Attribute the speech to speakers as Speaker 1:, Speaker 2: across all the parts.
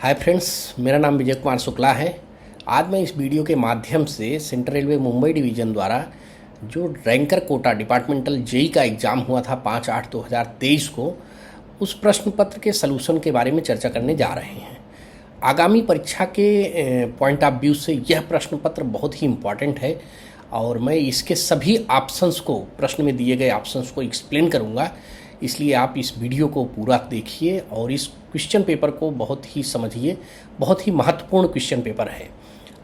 Speaker 1: Hi friends, मेरा नाम विजय कुमार शुक्ला है। आज मैं इस वीडियो के माध्यम से सेंट्रल रेलवे मुंबई डिवीज़न द्वारा जो रैंकर कोटा डिपार्टमेंटल जेई का एग्ज़ाम हुआ था 5/8/2023 को, उस प्रश्न पत्र के सलूशन के बारे में चर्चा करने जा रहे हैं। आगामी परीक्षा के पॉइंट ऑफ व्यू से यह प्रश्न पत्र बहुत ही इम्पॉर्टेंट है और मैं इसके सभी ऑप्शंस को, प्रश्न में दिए गए ऑप्शंस को एक्सप्लेन करूँगा। इसलिए आप इस वीडियो को पूरा देखिए और इस क्वेश्चन पेपर को बहुत ही समझिए। बहुत ही महत्वपूर्ण क्वेश्चन पेपर है।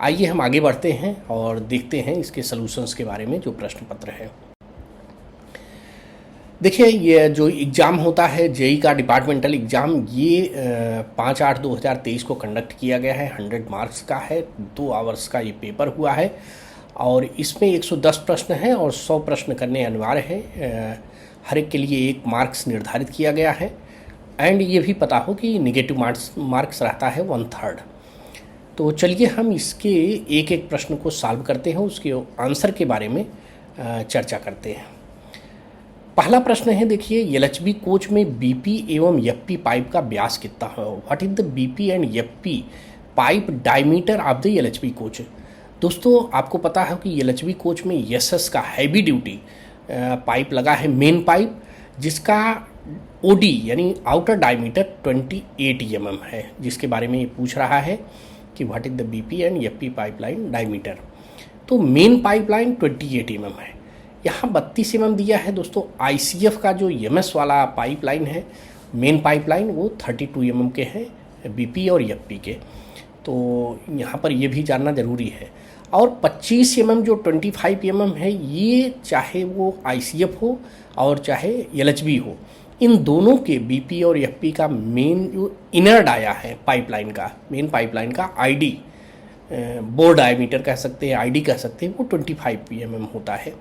Speaker 1: आइए हम आगे बढ़ते हैं और देखते हैं इसके सॉल्यूशंस के बारे में जो प्रश्न पत्र है। देखिए, ये जो एग्ज़ाम होता है जेई का डिपार्टमेंटल एग्ज़ाम, ये 5/8/2023 को कंडक्ट किया गया है। 100 मार्क्स का है, 2 आवर्स का ये पेपर हुआ है और इसमें 110 प्रश्न हैं और 100 प्रश्न करने अनिवार्य है। हर एक के लिए 1 मार्क्स निर्धारित किया गया है एंड ये भी पता हो कि नेगेटिव मार्क्स रहता है 1/3। तो चलिए हम इसके एक एक प्रश्न को सॉल्व करते हैं, उसके आंसर के बारे में चर्चा करते हैं। पहला प्रश्न है, देखिए, एलएचबी कोच में बीपी एवं एफपी पाइप का व्यास कितना है? What is the BP and FP pipe diameter of the LHB coach? दोस्तों, आपको पता है कि एलएचबी कोच में एसएस का हैवी ड्यूटी पाइप लगा है, मेन पाइप, जिसका ओडी यानी आउटर डायमीटर 28 mm है, जिसके बारे में ये पूछ रहा है कि what is the BP and FP pipeline diameter. तो मेन पाइपलाइन 28 mm है। यहाँ 32 mm दिया है। दोस्तों, आईसीएफ का जो एमएस वाला पाइपलाइन है, मेन पाइपलाइन, वो 32 mm के हैं, बीपी और एफपी के। तो यहाँ पर ये भी जानना ज़रूरी है। और 25 mm जो 25 mm है, ये चाहे वो आईसीएफ हो और चाहे एलएचबी हो, इन दोनों के बीपी और एफपी का मेन जो इनर डाया है पाइपलाइन का, मेन पाइपलाइन का आईडी, बोर डायमीटर कह सकते हैं, आईडी कह सकते हैं, वो 25 mm होता है।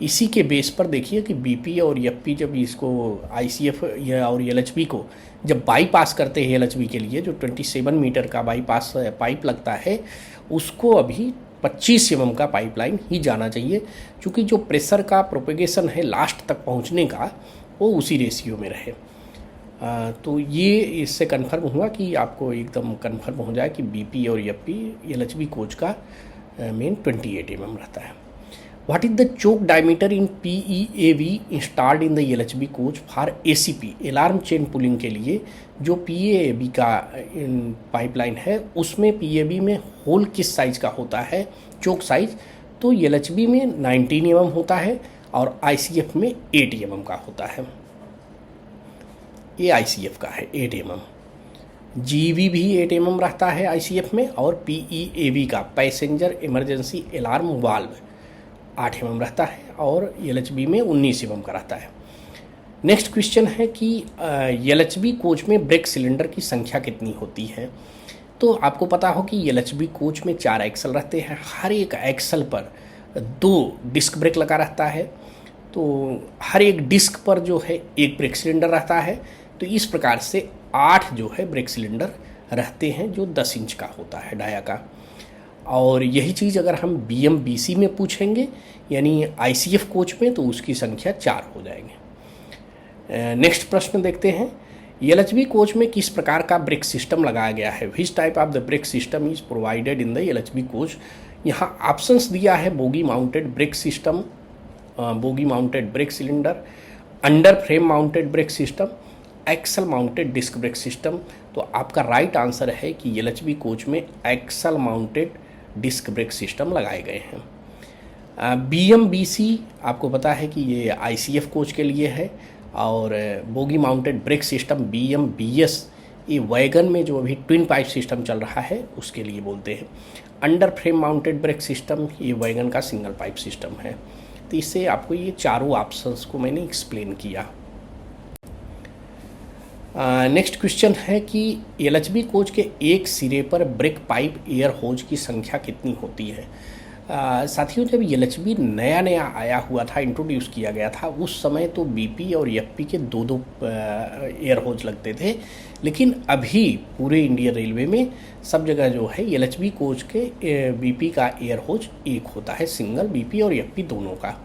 Speaker 1: इसी के बेस पर देखिए कि बीपी और एफपी जब इसको आईसीएफ और एलएचबी को जब बाईपास करते हैं, एलएचबी के लिए जो 27 मीटर का बाईपास पाइप लगता है, उसको अभी 25 mm का पाइपलाइन ही जाना चाहिए, क्योंकि जो प्रेशर का प्रोपेगेशन है लास्ट तक पहुंचने का, वो उसी रेशियो में रहे। तो ये इससे कन्फर्म हुआ कि आपको एकदम कन्फर्म हो जाए कि बीपी और एफपी एलएचबी कोच का मेन 28 mm रहता है। What is the choke diameter in PEAV installed in the LHB coach for ACP, alarm chain pulling के लिए जो पीएवी का पाइपलाइन है, उसमें पीएवी में होल किस साइज का होता है, चोक साइज? तो एलएचबी में 19 mm होता है और आईसीएफ में 8 mm का होता है। ये आईसीएफ का है 8 mm। जीवी भी 8 mm रहता है आईसीएफ में, और पीईएवी का passenger emergency alarm valve 8 mm रहता है और एलएचबी में 19 mm का रहता है। नेक्स्ट क्वेश्चन है कि एलएचबी कोच में ब्रेक सिलेंडर की संख्या कितनी होती है? तो आपको पता हो कि एलएचबी कोच में 4 एक्सल रहते हैं। हर एक एक्सल पर 2 डिस्क ब्रेक लगा रहता है। तो हर एक डिस्क पर जो है 1 ब्रेक सिलेंडर रहता है। तो इस प्रकार से 8 जो है ब्रेक सिलेंडर रहते हैं, जो 10 इंच का होता है डाया का। और यही चीज़ अगर हम बीएमबीसी में पूछेंगे, यानी आईसीएफ कोच में, तो उसकी संख्या 4 हो जाएंगे। नेक्स्ट प्रश्न देखते हैं, एलएचबी कोच में किस प्रकार का ब्रेक सिस्टम लगाया गया है? Which type of the brake system is provided in the LHB coach? यहाँ ऑप्शंस दिया है, bogie mounted brake system, bogie mounted brake cylinder, under frame mounted brake system, axle mounted disc brake system. तो आपका right answer है कि LHB coach में axle mounted disc brake system लगाए गए हैं। बीएमबीसी आपको पता है कि ये आईसीएफ कोच के लिए है, और बोगी माउंटेड ब्रेक सिस्टम बीएमबीएस, ये वैगन में जो अभी ट्विन पाइप सिस्टम चल रहा है उसके लिए बोलते हैं। Under frame mounted brake system, ये वैगन का सिंगल पाइप सिस्टम है। तो इससे आपको ये चारों ऑप्शंस को मैंने एक्सप्लेन किया। नेक्स्ट क्वेश्चन है कि एलएचबी कोच के एक सिरे पर ब्रेक पाइप एयर होज की संख्या कितनी होती है? साथियों, जब एलएचबी नया नया आया हुआ था, इंट्रोड्यूस किया गया था, उस समय तो बीपी और एफपी के 2-2 एयर होज लगते थे। लेकिन अभी पूरे इंडियन रेलवे में सब जगह जो है एलएचबी कोच के बीपी का एयर होज 1 होता है, सिंगल, बीपी और एफपी दोनों का।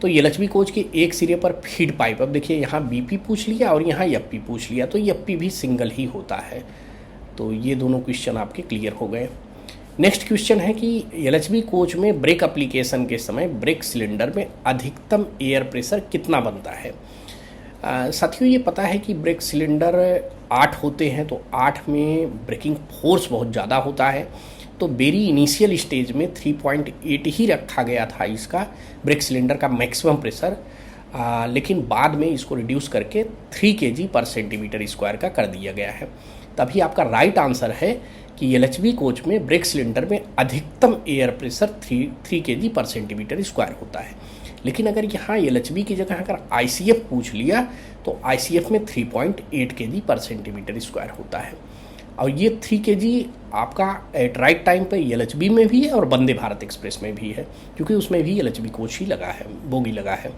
Speaker 1: तो एलएचबी कोच के एक सिरे पर फीड पाइप, अब देखिए यहाँ बीपी पूछ लिया और यहाँ एफपी पूछ लिया, तो एफपी भी सिंगल ही होता है। तो ये दोनों क्वेश्चन आपके क्लियर हो गए। नेक्स्ट क्वेश्चन है कि एलएचबी कोच में ब्रेक एप्लीकेशन के समय ब्रेक सिलेंडर में अधिकतम एयर प्रेशर कितना बनता है। साथियों, ये पता है कि ब्रेक सिलेंडर 8 होते हैं, तो 8 में ब्रेकिंग फोर्स बहुत ज़्यादा होता है, तो वेरी इनिशियल स्टेज में 3.8 ही रखा गया था इसका ब्रेक सिलेंडर का मैक्सिमम प्रेशर, लेकिन बाद में इसको रिड्यूस करके 3 kg पर सेंटीमीटर स्क्वायर का कर दिया गया है। तभी आपका राइट आंसर है कि एलएचबी कोच में ब्रेक सिलेंडर में अधिकतम एयर प्रेशर 3 kg पर सेंटीमीटर स्क्वायर होता है। लेकिन अगर यहाँ एलएचबी की जगह अगर आईसीएफ पूछ लिया तो आईसीएफ में 3.8 kg पर सेंटीमीटर स्क्वायर होता है। और ये 3 kg आपका एट राइट टाइम पे एलएचबी में भी है और वंदे भारत एक्सप्रेस में भी है, क्योंकि उसमें भी एलएचबी कोच ही लगा है, बोगी लगा है।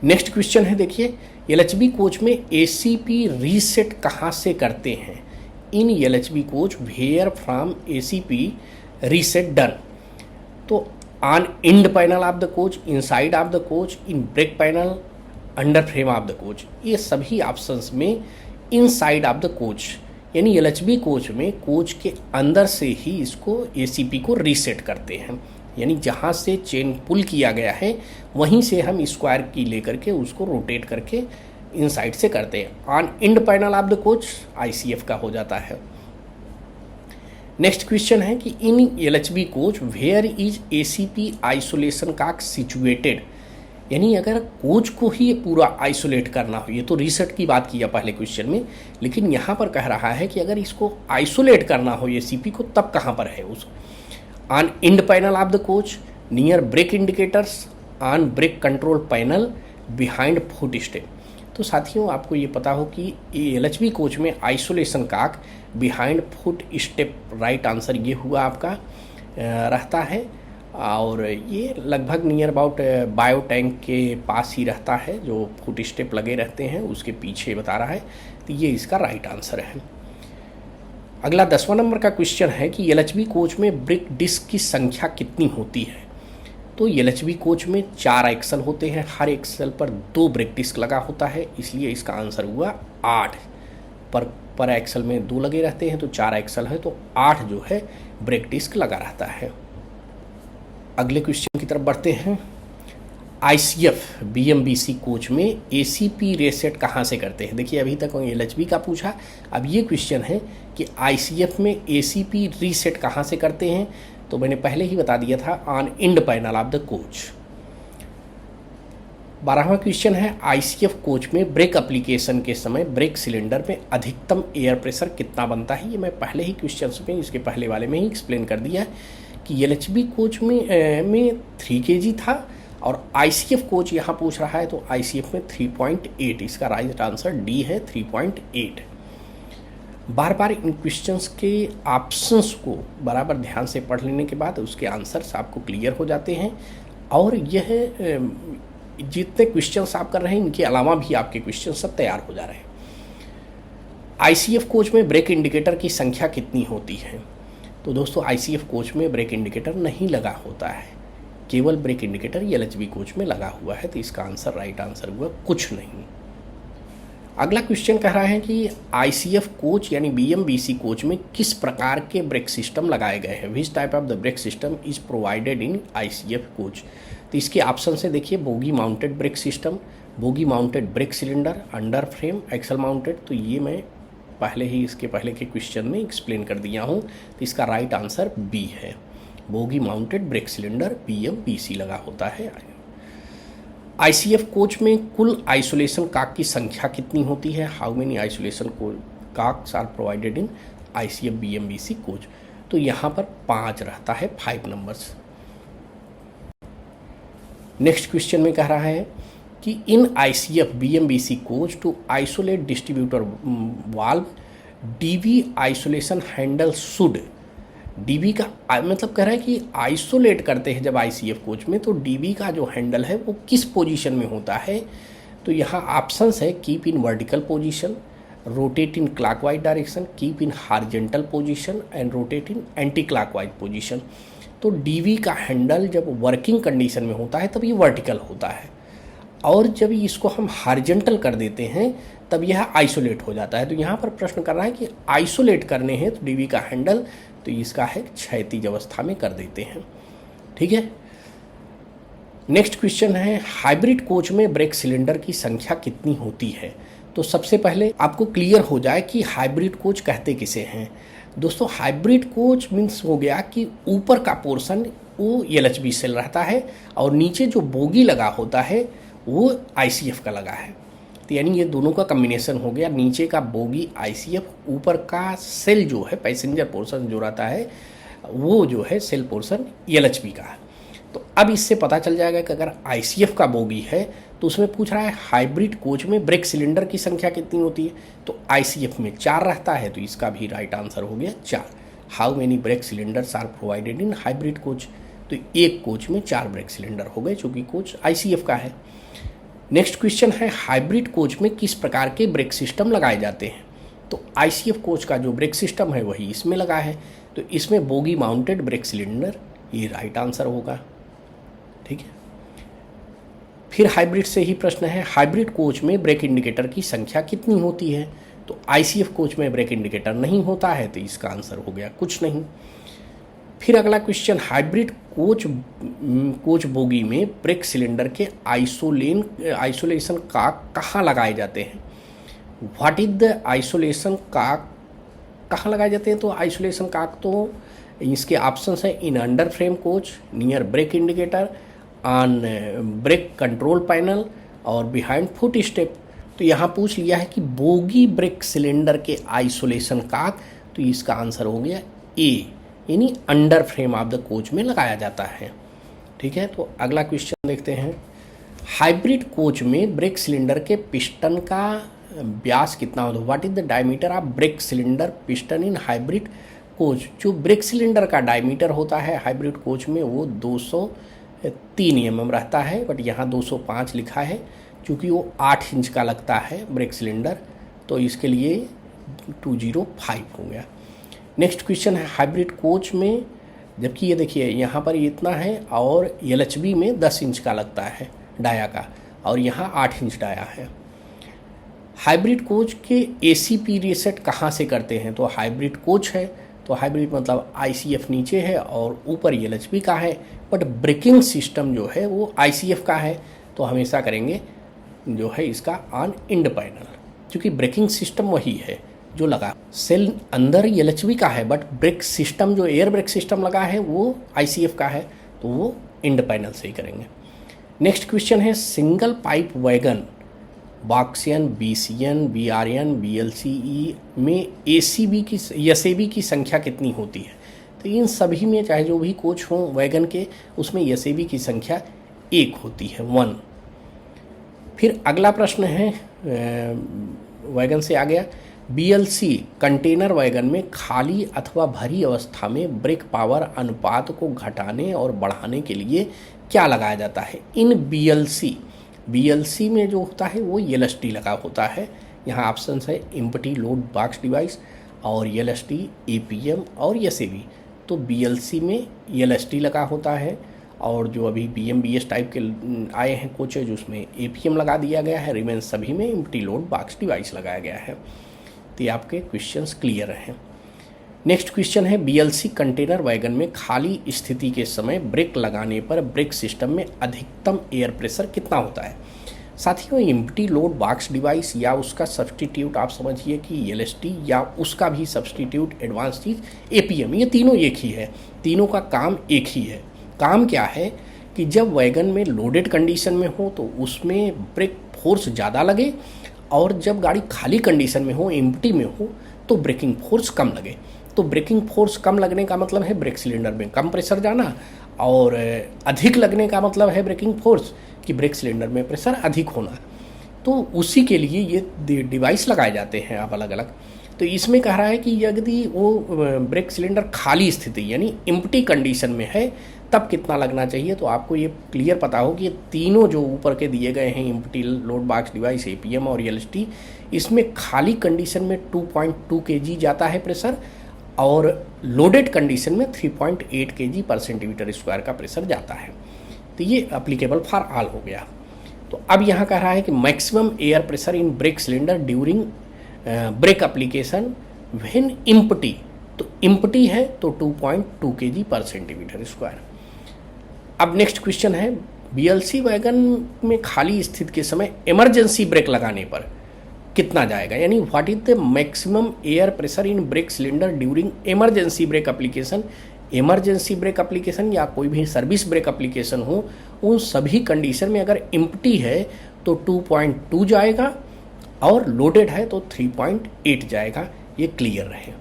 Speaker 1: नेक्स्ट क्वेश्चन है, देखिए एलएचबी कोच में एसीपी रीसेट कहाँ से करते हैं। In LHB coach where from ACP reset done. तो on end panel of the coach, inside of the coach, in brake panel, under frame of the coach, ये सभी ऑप्शंस में inside of the coach, यानी LHB coach में coach के अंदर से ही इसको एसीपी को रीसेट करते हैं, यानी जहाँ से चेन पुल किया गया है वहीं से हम स्क्वायर की लेकर के उसको रोटेट करके इनसाइड से करते हैं। On end panel of the coach ICF का हो जाता है। नेक्स्ट क्वेश्चन है कि in LHB coach where is ACP isolation cock situated, यानी अगर कोच को ही पूरा आइसोलेट करना हो, ये तो रीसेट की बात किया पहले क्वेश्चन में, लेकिन यहाँ पर कह रहा है कि अगर इसको आइसोलेट करना हो एसीपी को तब कहाँ पर है उस on end panel of the coach, near brake indicators, on brake control panel, behind foot step. तो साथियों, आपको ये पता हो कि एलएचबी कोच में isolation cock behind foot step, right answer ये हुआ आपका रहता है, और ये लगभग नियर अबाउट बायो टैंक के पास ही रहता है, जो फुट स्टेप लगे रहते हैं उसके पीछे बता रहा है, तो ये इसका राइट आंसर है। अगला 10वां नंबर का क्वेश्चन है कि एलएचबी कोच में ब्रेक डिस्क की संख्या कितनी होती है। तो एलएचबी कोच में 4 एक्सल होते हैं, हर एक्सल पर 2 ब्रेक डिस्क लगा होता है, इसलिए इसका आंसर हुआ 8। पर एक्सल में 2 लगे रहते हैं, तो 4 एक्सल है, तो 8 जो है ब्रेक डिस्क लगा रहता है। अगले क्वेश्चन की तरफ बढ़ते हैं। आईसीएफ बीएमबीसी कोच में एसीपी रीसेट कहाँ से करते हैं। देखिए अभी तक एलएचबी का पूछा, अब ये क्वेश्चन है कि आईसीएफ में एसीपी रीसेट कहाँ से करते हैं। तो मैंने पहले ही बता दिया था, on end panel of the coach. 12वां क्वेश्चन है, आईसीएफ कोच में ब्रेक एप्लीकेशन के समय ब्रेक सिलेंडर में अधिकतम एयर प्रेशर कितना बनता है। ये मैं पहले ही क्वेश्चन में, इसके पहले वाले में ही एक्सप्लेन कर दिया है कि एलएचबी कोच में 3 kg था, और आईसीएफ कोच यहाँ पूछ रहा है तो आईसीएफ में 3.8, इसका राइट आंसर डी है 3.8। बार बार इन क्वेश्चंस के ऑप्शंस को बराबर ध्यान से पढ़ लेने के बाद उसके आंसर्स आपको क्लियर हो जाते हैं, और यह जितने क्वेश्चंस आप कर रहे हैं इनके अलावा भी आपके क्वेश्चन सब तैयार हो जा रहे हैं। आईसीएफ कोच में ब्रेक इंडिकेटर की संख्या कितनी होती है। तो दोस्तों आईसीएफ कोच में ब्रेक इंडिकेटर नहीं लगा होता है, केवल ब्रेक इंडिकेटर एलएचबी कोच में लगा हुआ है, तो इसका आंसर राइट आंसर हुआ कुछ नहीं। अगला क्वेश्चन कह रहा है कि आईसीएफ कोच यानी बीएमबीसी कोच में किस प्रकार के ब्रेक सिस्टम लगाए गए हैं। Which type of the brake system is provided in ICF coach. तो इसके ऑप्शन से देखिए, bogie mounted brake system, bogie mounted brake cylinder, under frame, axle mounted. तो ये मैं पहले ही इसके पहले के क्वेश्चन में एक्सप्लेन कर दिया हूँ, तो इसका राइट आंसर बी है, बोगी माउंटेड ब्रेक सिलेंडर बीएमबीसी लगा होता है। आईसीएफ कोच में कुल आइसोलेशन काक की संख्या कितनी होती है। How many isolation cocks are provided in ICF BMBC coach. तो यहाँ पर 5 रहता है, 5 नंबर्स। नेक्स्ट क्वेश्चन में कह रहा है कि in ICF BMBC coach to isolate distributor valve DV isolation handle should. DB का मतलब कह रहा है कि आइसोलेट करते हैं जब आईसीएफ कोच में, तो डीबी का जो हैंडल है वो किस पोजीशन में होता है। तो यहाँ ऑप्शंस है, keep in vertical position, rotate in clockwise direction, keep in horizontal position and rotate in anti clockwise position. तो डीवी का हैंडल जब वर्किंग कंडीशन में होता है तब ये वर्टिकल होता है, और जब इसको हम हॉरिजॉन्टल कर देते हैं तब यह आइसोलेट हो जाता है। तो यहाँ पर प्रश्न कर रहा है कि आइसोलेट करने हैं तो डीवी का हैंडल तो इसका है क्षैतिज अवस्था में कर देते हैं। ठीक है, नेक्स्ट क्वेश्चन है हाइब्रिड कोच में ब्रेक सिलेंडर की संख्या कितनी होती है। तो सबसे पहले आपको क्लियर हो जाए कि हाइब्रिड कोच कहते किसे हैं। दोस्तों हाइब्रिड कोच मीन्स हो गया कि ऊपर का पोर्शन वो एलएचबी सेल रहता है और नीचे जो बोगी लगा होता है वो आईसीएफ का लगा है। तो यानी ये दोनों का कम्बिनेशन हो गया, नीचे का बोगी आईसीएफ, ऊपर का सेल जो है पैसेंजर पोर्शन जो रहता है वो जो है सेल पोर्शन एलएचबी का है। तो अब इससे पता चल जाएगा कि अगर आईसीएफ का बोगी है तो उसमें पूछ रहा है हाइब्रिड कोच में ब्रेक सिलेंडर की संख्या कितनी होती है। तो आईसीएफ में 4 रहता है, तो इसका भी राइट आंसर हो गया 4। How many brake cylinders are provided in hybrid coach. तो एक कोच में 4 ब्रेक सिलेंडर हो गए चूँकि कोच आईसीएफ का है। नेक्स्ट क्वेश्चन है हाइब्रिड कोच में किस प्रकार के ब्रेक सिस्टम लगाए जाते हैं। तो आईसीएफ कोच का जो ब्रेक सिस्टम है वही इसमें लगा है, तो इसमें बोगी माउंटेड ब्रेक सिलेंडर ये राइट आंसर होगा। ठीक है, फिर हाइब्रिड से ही प्रश्न है हाइब्रिड कोच में ब्रेक इंडिकेटर की संख्या कितनी होती है। तो आईसीएफ कोच में ब्रेक इंडिकेटर नहीं होता है, तो इसका आंसर हो गया कुछ नहीं। फिर अगला क्वेश्चन हाइब्रिड कोच बोगी में ब्रेक सिलेंडर के आइसोलेशन का कहाँ लगाए जाते हैं। व्हाट इज द आइसोलेशन का कहाँ लगाए जाते हैं। तो आइसोलेशन का तो इसके ऑप्शंस हैं in under frame coach, near brake indicator, on brake control panel और बिहाइंड फुट स्टेप। तो यहाँ पूछ लिया है कि बोगी ब्रेक सिलेंडर के आइसोलेशन का, तो इसका आंसर हो गया ए, यानी under frame of the coach में लगाया जाता है। ठीक है, तो अगला क्वेश्चन देखते हैं हाइब्रिड कोच में ब्रेक सिलेंडर के पिस्टन का व्यास कितना होता है। What is the diameter of break cylinder piston in hybrid coach. जो ब्रेक सिलेंडर का डायमीटर होता है हाइब्रिड कोच में वो 203 mm रहता है, बट यहाँ 205 लिखा है क्योंकि वो 8 इंच का लगता है ब्रेक सिलेंडर, तो इसके लिए 205 हो गया। नेक्स्ट क्वेश्चन है हाइब्रिड कोच में, जबकि ये देखिए यहाँ पर इतना है और एलएचबी में 10 इंच का लगता है डाया का, और यहाँ 8 इंच डाया है। हाइब्रिड कोच के एसीपी रीसेट कहाँ से करते हैं। तो हाइब्रिड कोच है तो हाइब्रिड मतलब आईसीएफ नीचे है और ऊपर एलएचबी का है, बट ब्रेकिंग सिस्टम जो है वो आईसीएफ का है, तो हमेशा करेंगे जो है इसका ऑन इंड पैनल, क्योंकि ब्रेकिंग सिस्टम वही है जो लगा। सेल अंदर एलएचबी का है बट ब्रेक सिस्टम जो एयर ब्रेक सिस्टम लगा है वो आईसीएफ का है, तो वो इंड पैनल से ही करेंगे। नेक्स्ट क्वेश्चन है single pipe wagon BOXN, BCN, बीआरएन, बीएलसीई में एसीबी की एसएबी की संख्या कितनी होती है। तो इन सभी में चाहे जो भी कोच हों वैगन के, उसमें एसएबी की संख्या 1 होती है, 1। फिर अगला प्रश्न है वैगन से आ गया बीएलसी कंटेनर वैगन में खाली अथवा भरी अवस्था में ब्रेक पावर अनुपात को घटाने और बढ़ाने के लिए क्या लगाया जाता है। इन बीएलसी में जो होता है वो एलएसटी लगा होता है। यहाँ ऑप्शन है एम्प्टी लोड बॉक्स डिवाइस और एलएसटी, एपीएम और एसएबी। तो बीएलसी में एलएसटी लगा होता है, और जो अभी बीएमबीएस टाइप के आए हैं कोचेज उसमें एपीएम लगा दिया गया है। रिमेन सभी में एम्प्टी लोड बॉक्स डिवाइस लगाया गया है। तो ये आपके क्वेश्चंस क्लियर हैं। नेक्स्ट क्वेश्चन है बीएलसी कंटेनर वैगन में खाली स्थिति के समय ब्रेक लगाने पर ब्रेक सिस्टम में अधिकतम एयर प्रेशर कितना होता है। साथियों एम्प्टी लोड बॉक्स डिवाइस या उसका सब्सटीट्यूट आप समझिए कि एलएसटी या उसका भी सब्सटीट्यूट एडवांस चीज़ एपीएम, ये तीनों एक ही है, तीनों का काम एक ही है। काम क्या है कि जब वैगन में लोडेड कंडीशन में हो तो उसमें ब्रेक फोर्स ज़्यादा लगे, और जब गाड़ी खाली कंडीशन में हो, एम्प्टी में हो, तो ब्रेकिंग फोर्स कम लगे। तो ब्रेकिंग फोर्स कम लगने का मतलब है ब्रेक सिलेंडर में कम प्रेशर जाना, और अधिक लगने का मतलब है ब्रेकिंग फोर्स कि ब्रेक सिलेंडर में प्रेशर अधिक होना। तो उसी के लिए ये डिवाइस लगाए जाते हैं आप अलग अलग। तो इसमें कह रहा है कि यदि वो ब्रेक सिलेंडर खाली स्थिति यानी एम्प्टी कंडीशन में है तब कितना लगना चाहिए। तो आपको ये क्लियर पता हो कि ये तीनों जो ऊपर के दिए गए हैं empty load box device, APM और एलएसटी, इसमें खाली कंडीशन में 2.2 kg जाता है प्रेशर, और लोडेड कंडीशन में 3.8 kg पर सेंटीमीटर स्क्वायर का प्रेशर जाता है। तो ये अप्लीकेबल फॉर ऑल हो गया। तो अब यहाँ कह रहा है कि maximum air pressure in brake cylinder during break application when empty, तो इम्पटी है तो 2.2 kg पर सेंटीमीटर स्क्वायर। अब नेक्स्ट क्वेश्चन है, बीएलसी वैगन में खाली स्थिति के समय इमरजेंसी ब्रेक लगाने पर कितना जाएगा, यानी what is the maximum air pressure in brake cylinder during emergency brake application. Emergency brake application या कोई भी सर्विस ब्रेक एप्लीकेशन हो, उन सभी कंडीशन में अगर एम्प्टी है तो 2.2 जाएगा और लोडेड है तो 3.8 जाएगा। ये क्लियर रहे।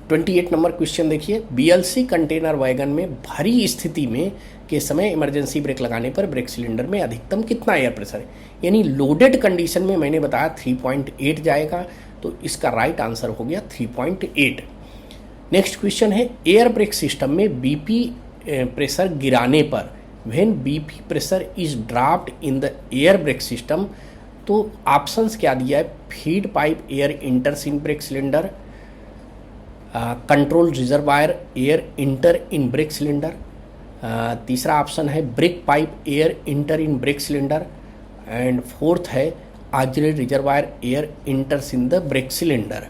Speaker 1: 28 नंबर क्वेश्चन देखिए, बीएलसी कंटेनर वैगन में भरी स्थिति में के समय इमरजेंसी ब्रेक लगाने पर ब्रेक सिलेंडर में अधिकतम कितना एयर प्रेशर है, यानी लोडेड कंडीशन में मैंने बताया 3.8 जाएगा, तो इसका राइट आंसर हो गया 3.8। नेक्स्ट क्वेश्चन है, एयर ब्रेक सिस्टम में बीपी प्रेशर गिराने पर when BP pressure is dropped in the air brake system, तो ऑप्शंस क्या दिया है, feed pipe air enters in brake cylinder, control reservoir air enter in brake cylinder, तीसरा option है brake pipe air enter in brake cylinder, and fourth है auxiliary reservoir air enters in the brake cylinder.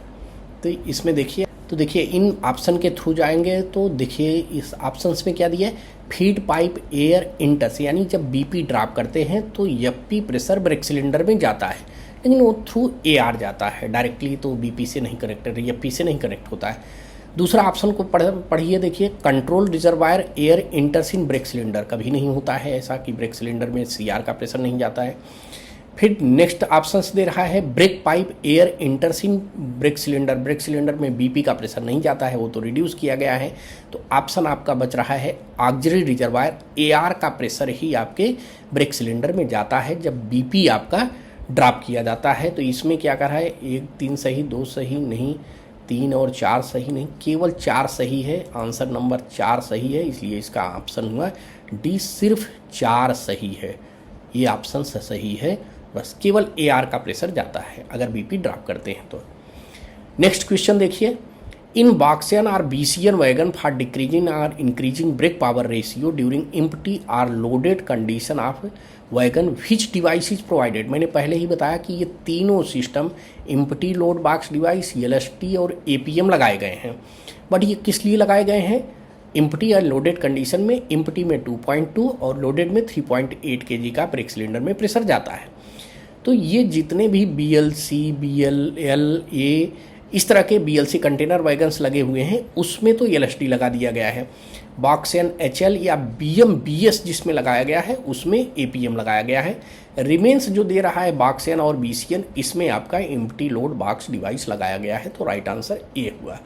Speaker 1: तो इसमें देखिए, तो देखिए इन option के through जाएंगे तो देखिए इस ऑप्शंस में क्या दिया है, फीड पाइप एयर इंटर्स, यानी जब बीपी ड्रॉप करते हैं तो एफपी प्रेशर ब्रेक सिलेंडर में जाता है, लेकिन वो थ्रू एआर जाता है डायरेक्टली, तो बीपी से नहीं कनेक्टेड, एफपी से नहीं कनेक्ट होता है। दूसरा ऑप्शन को पढ़िए, देखिए control reservoir air enters in brake cylinder, कभी नहीं होता है ऐसा कि ब्रेक सिलेंडर में सीआर का प्रेशर नहीं जाता है। फिर नेक्स्ट ऑप्शन दे रहा है brake pipe air enters in brake cylinder, brake cylinder में बीपी का प्रेशर नहीं जाता है, वो तो रिड्यूस किया गया है, तो ऑप्शन आपका बच रहा है ऑक्सिलरी रिजर्वायर एआर का प्रेशर ही आपके ब्रेक सिलेंडर में जाता है जब बीपी आपका ड्रॉप किया जाता है। तो इसमें क्या कर रहा है, 1 3 सही, 2 सही नहीं, 3 और 4 सही नहीं, केवल 4 सही है, आंसर नंबर 4 सही है, इसलिए इसका ऑप्शन हुआ डी, सिर्फ 4 सही है, ये ऑप्शन सही है, बस केवल एआर का प्रेशर जाता है अगर बीपी ड्रॉप करते हैं तो। नेक्स्ट क्वेश्चन देखिए, इन बॉक्सियन और बीसीएन वैगन फॉर डिक्रीजिंग और increasing brake power ratio during empty or loaded condition of wagon which device is provided. मैंने पहले ही बताया कि ये तीनों system empty load box device, LST और एपीएम लगाए गए हैं, बट ये किस लिए लगाए गए हैं, एम्प्टी और लोडेड कंडीशन में, एम्प्टी में 2.2 और लोडेड में 3.8 kg का ब्रेक सिलेंडर में प्रेशर जाता है। तो ये जितने भी बीएलसी, बीएलएल, ए इस तरह के बीएलसी कंटेनर वैगन्स लगे हुए हैं उसमें तो एलएसडी लगा दिया गया है, बॉक्सियन एचएल या बीएम बीएस जिसमें लगाया गया है उसमें एपीएम लगाया गया है। रिमेन्स जो दे रहा है बॉक्सियन और बीसीएन, इसमें आपका एम्प्टी लोड बॉक्स डिवाइस लगाया गया है, तो राइट आंसर ए हुआ।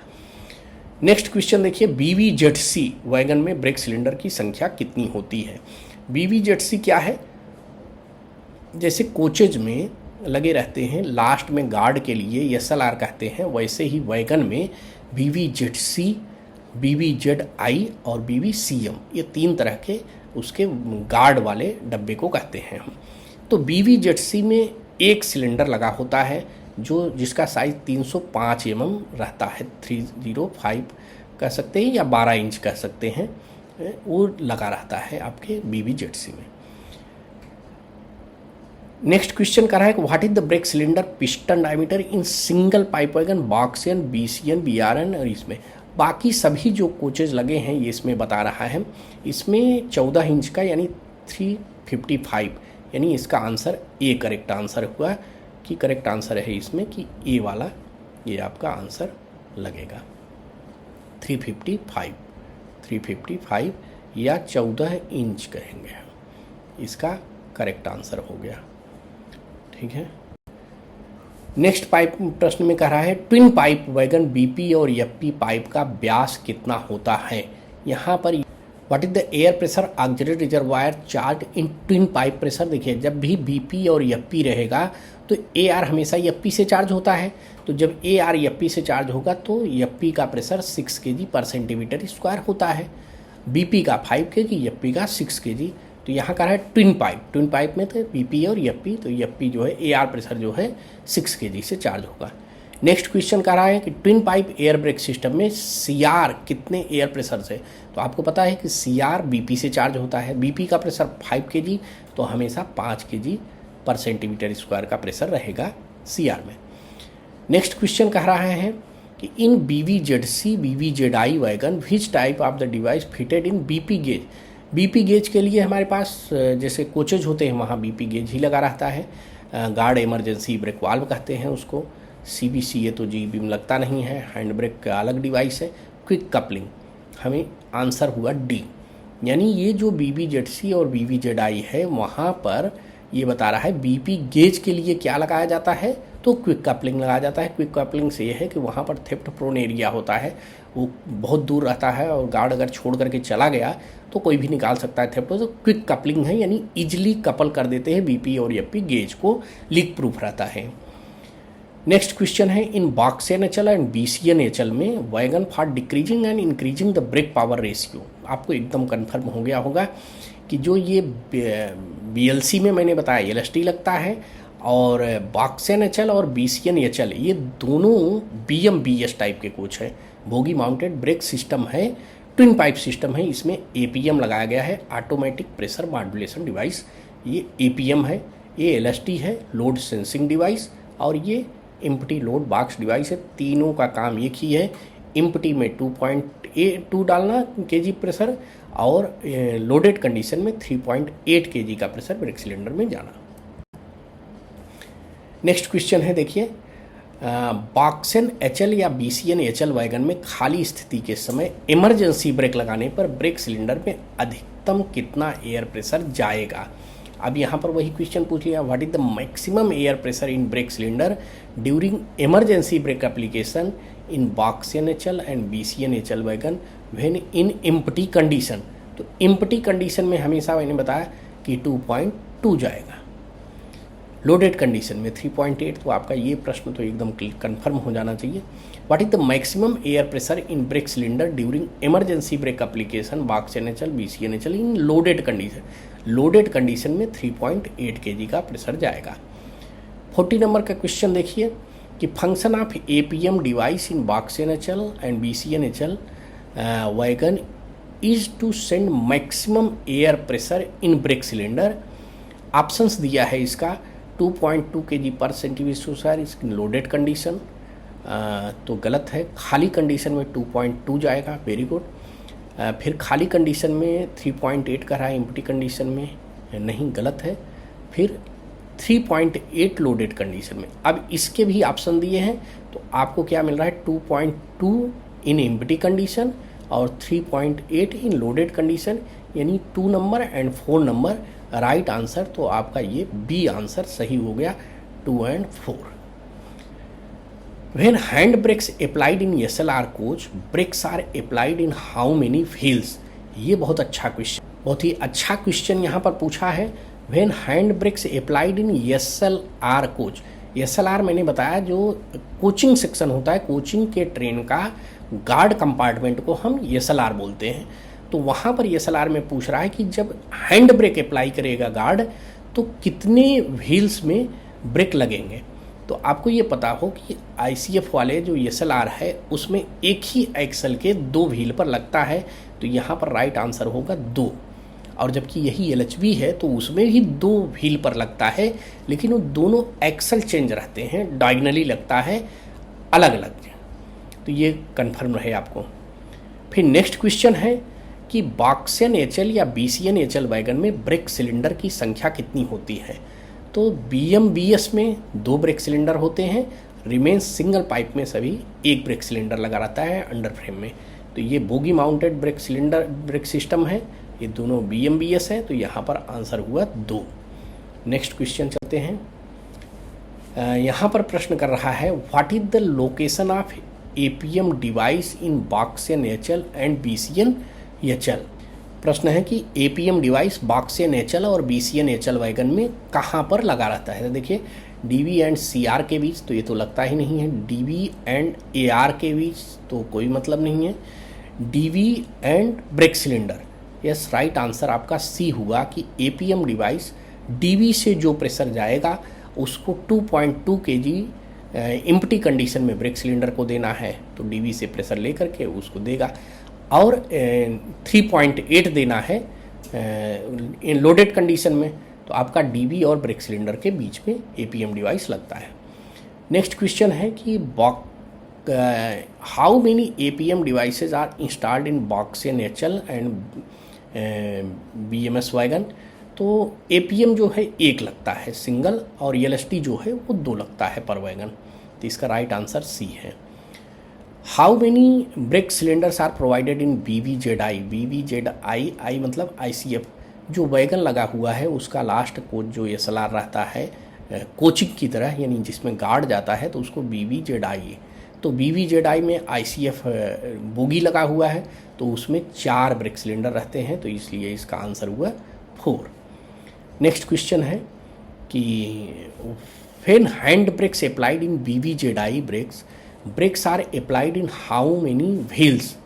Speaker 1: नेक्स्ट क्वेश्चन देखिए, बीवीजेडसी वैगन में ब्रेक सिलेंडर की संख्या कितनी होती है। बीवीजेडसी क्या है, जैसे कोचेज में लगे रहते हैं लास्ट में गार्ड के लिए एसएलआर कहते हैं, वैसे ही वैगन में बीवीजेडसी, बीवीजेडआई और बीवीसीएम, ये 3 तरह के उसके गार्ड वाले डब्बे को कहते हैं हम। तो बीवीजेडसी में एक सिलेंडर लगा होता है जो जिसका साइज 305 mm रहता है, 305 कह सकते हैं या 12 इंच कह सकते हैं, वो लगा रहता है आपके बीवीजेडसी में। नेक्स्ट क्वेश्चन कर रहा है कि what is the brake cylinder piston diameter in single pipe wagon, BOXN, BCN, BRN, और इसमें बाकी सभी जो कोचेज लगे हैं ये इसमें बता रहा है। इसमें 14 इंच का यानी 355, यानी इसका आंसर ए करेक्ट आंसर हुआ, कि करेक्ट आंसर है इसमें कि ए वाला ये आपका आंसर लगेगा 355 या 14 इंच कहेंगे, इसका करेक्ट आंसर हो गया। ठीक है, नेक्स्ट पाइप प्रश्न में कह रहा है ट्विन पाइप वैगन बीपी और एफपी पाइप का व्यास कितना होता है। यहाँ पर what is the air pressure auxiliary reservoir charge in twin pipe pressure. देखिए जब भी बीपी और एफपी रहेगा तो एआर हमेशा एफपी से चार्ज होता है, तो जब एआर एफपी से चार्ज होगा तो एफपी का प्रेशर 6 kg पर सेंटीमीटर स्क्वायर होता है, बीपी का 5 kg, एफपी का 6 kg। तो यहाँ का है ट्विन पाइप में तो बीपी और एफपी, तो एफपी जो है एआर प्रेशर जो है 6 kg से चार्ज होगा। नेक्स्ट क्वेश्चन कह रहा है कि twin pipe air brake system में सीआर कितने एयर प्रेशर से, तो आपको पता है कि सीआर बीपी से चार्ज होता है, बीपी का प्रेशर 5 kg तो हमेशा 5 kg पर सेंटीमीटर स्क्वायर का प्रेशर रहेगा CR में। नेक्स्ट क्वेश्चन कह रहा है कि इन BVZC BVZI wagon which type of the device fitted in BP gauge. BP gauge के लिए हमारे पास जैसे कोचेज होते हैं वहाँ BP गेज ही लगा रहता है। गार्ड इमरजेंसी ब्रेक वाल्व कहते हैं उसको। CBCA तो जी बीम लगता नहीं है, हैंड ब्रेक का अलग डिवाइस है। क्विक कपलिंग, हमें आंसर हुआ डी। यानी ये जो BVZC और BVZI है वहाँ पर ये बता रहा है BP गेज के लिए क्या लगाया जाता है, तो क्विक कपलिंग लगाया जाता है। क्विक कपलिंग से ये है कि वहाँ पर थेफ्ट प्रोन एरिया होता है, वो बहुत दूर रहता है और गार्ड अगर छोड़ करके चला गया तो कोई भी निकाल सकता है थेफ्ट। तो क्विक कपलिंग है, यानी इजली कपल कर देते हैं BP और FP गेज को, लीक प्रूफ रहता है। नेक्स्ट क्वेश्चन है in BOXN HL and BCN HL में wagon for decreasing and increasing the brake power ratio. आपको एकदम कन्फर्म हो गया होगा कि जो ये BLC में मैंने बताया LST लगता है, और बॉक्सियन HL और BCN HL ये दोनों BMBS टाइप के कोच है। बोगी माउंटेड ब्रेक सिस्टम है, ट्विन पाइप सिस्टम है। इसमें APM लगाया गया है, ऑटोमेटिक प्रेशर मॉड्यूलेशन डिवाइस। ये APM है, ये LST है, लोड सेंसिंग डिवाइस, और ये एम्प्टी लोड बॉक्स डिवाइस है। तीनों का काम एक ही है, एम्प्टी में 2.2 डालना kg प्रेशर, और लोडेड कंडीशन में 3.8 kg का प्रेशर ब्रेक सिलेंडर में जाना। नेक्स्ट क्वेश्चन है देखिए, बॉक्सियन HL या BCN HL वैगन में खाली स्थिति के समय इमरजेंसी ब्रेक लगाने पर ब्रेक सिलेंडर में अधिकतम कितना एयर प्रेशर जाएगा। अब यहाँ पर वही क्वेश्चन पूछ लिया, what is the maximum air pressure in brake cylinder during emergency brake application in BOXN HL and BCN HL wagon when in empty condition. तो एम्प्टी कंडीशन में हमेशा मैंने बताया कि 2.2 जाएगा, लोडेड कंडीशन में 3.8। तो आपका ये प्रश्न तो एकदम कंफर्म हो जाना चाहिए। What is the maximum air pressure in brake cylinder during emergency brake application BOXN HL BCN HL in loaded condition. Loaded condition में 3.8 kg का प्रेशर जाएगा। 40 नंबर का क्वेश्चन देखिए कि function of APM device in BOXN HL and BCN HL wagon is to send maximum air pressure in brake cylinder. Options दिया है इसका 2.2 kg पर सेंटीमीटर इसकी लोडेड कंडीशन, तो गलत है। खाली कंडीशन में 2.2 जाएगा, वेरी गुड। फिर खाली कंडीशन में 3.8 कर रहा है, एम्प्टी कंडीशन में नहीं, गलत है। फिर 3.8 लोडेड कंडीशन में। अब इसके भी ऑप्शन दिए हैं, तो आपको क्या मिल रहा है 2.2 इन एम्प्टी कंडीशन और 3.8 इन लोडेड कंडीशन, यानी 2 number and 4 number right answer. तो आपका ये बी आंसर सही हो गया, 2 and 4। When hand brakes applied in SLR coach, brakes are applied in how many wheels? ये बहुत अच्छा क्वेश्चन, बहुत ही अच्छा क्वेश्चन यहाँ पर पूछा है। When hand brakes applied in SLR coach, SLR मैंने बताया जो कोचिंग सेक्शन होता है, कोचिंग के ट्रेन का गार्ड कंपार्टमेंट को हम SLR बोलते हैं। तो वहाँ पर SLR में पूछ रहा है कि जब हैंड ब्रेक अप्लाई करेगा गार्ड तो कितने व्हील्स में ब्रेक लगेंगे। तो आपको ये पता हो कि ICF वाले जो SLR है उसमें एक ही एक्सल के 2 व्हील पर लगता है, तो यहाँ पर राइट आंसर होगा 2। और जबकि यही LHV है तो उसमें भी 2 व्हील पर लगता है, लेकिन वो दोनों एक्सल चेंज रहते हैं, डायगनली लगता है अलग अलग। तो ये कन्फर्म रहे आपको। फिर नेक्स्ट क्वेश्चन है कि बॉक्सियन HL या BCN HL वैगन में ब्रेक सिलेंडर की संख्या कितनी होती है। तो BMBS में 2 ब्रेक सिलेंडर होते हैं, रिमेन्स सिंगल पाइप में सभी 1 ब्रेक सिलेंडर लगा रहता है अंडर फ्रेम में। तो ये bogie mounted brake cylinder brake system है, ये दोनों BMBS है, तो यहाँ पर आंसर हुआ 2। नेक्स्ट क्वेश्चन चलते हैं। यहाँ पर प्रश्न कर रहा है what is the location of APM device in BOXN HL and BCN HL। प्रश्न है कि APM डिवाइस बॉक्सियन HL और BCN HL वैगन में कहाँ पर लगा रहता है। तो देखिए DV एंड CR के बीच, तो ये तो लगता ही नहीं है। DV एंड AR के बीच तो कोई मतलब नहीं है। DV and brake cylinder, yes right answer आपका C हुआ कि APM डिवाइस DV से जो प्रेशर जाएगा उसको 2.2 kg एम्प्टी कंडीशन में ब्रेक सिलेंडर को देना है, तो DV से प्रेशर लेकर के उसको देगा, और 3.8 देना है इन लोडेड कंडीशन में, तो आपका डीबी और ब्रेक सिलेंडर के बीच में एपीएम डिवाइस लगता है। नेक्स्ट क्वेश्चन है कि how many APM devices are installed in BOXN HL and BMS wagon. तो एपीएम जो है एक लगता है सिंगल, और एलएसटी जो है वो 2 लगता है पर वैगन। तो इसका राइट आंसर सी है। How many brake cylinders are provided in BVZI. BVZI, I मतलब आईसीएफ, जो वैगन लगा हुआ है उसका लास्ट कोच जो एसएलआर रहता है कोचिंग की तरह, यानी जिसमें गार्ड जाता है, तो उसको बीवीजेडआई। तो बीवीजेडआई में आईसीएफ बोगी लगा हुआ है, तो उसमें 4 ब्रेक सिलेंडर रहते हैं, तो इसलिए इसका आंसर हुआ 4। नेक्स्ट क्वेश्चन है कि when hand brakes applied in BVZI brakes are applied in how many wheels.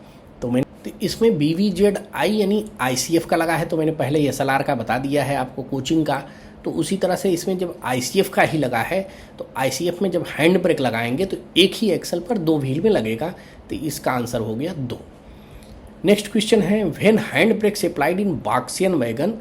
Speaker 1: तो इसमें बीवीजेडआई यानी आईसीएफ का लगा है, तो मैंने पहले एसएलआर का बता दिया है आपको कोचिंग का। तो उसी तरह से इसमें जब आईसीएफ का ही लगा है, तो आईसीएफ में जब हैंड ब्रेक लगाएंगे तो एक ही एक्सल पर 2 व्हील में लगेगा, तो इसका आंसर हो गया 2। नेक्स्ट क्वेश्चन है when hand brakes applied in BOXN wagon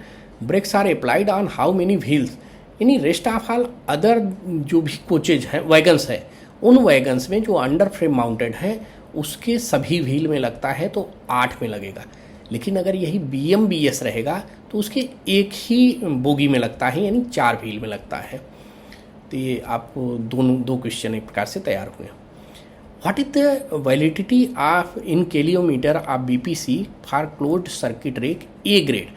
Speaker 1: brakes are applied on how many wheels. यानी रेस्ट ऑफ ऑल अदर जो भी कोचेज हैं वैगन्स है, उन वैगन्स में जो अंडर फ्रेम माउंटेड है उसके सभी व्हील में लगता है, तो 8 में लगेगा। लेकिन अगर यही बीएमबीएस रहेगा तो उसके एक ही बोगी में लगता है, यानी 4 व्हील में लगता है। तो ये आपको 2 क्वेश्चन एक प्रकार से तैयार हुए। What is the validity of in kilometre of BPC for closed circuit rake A grade.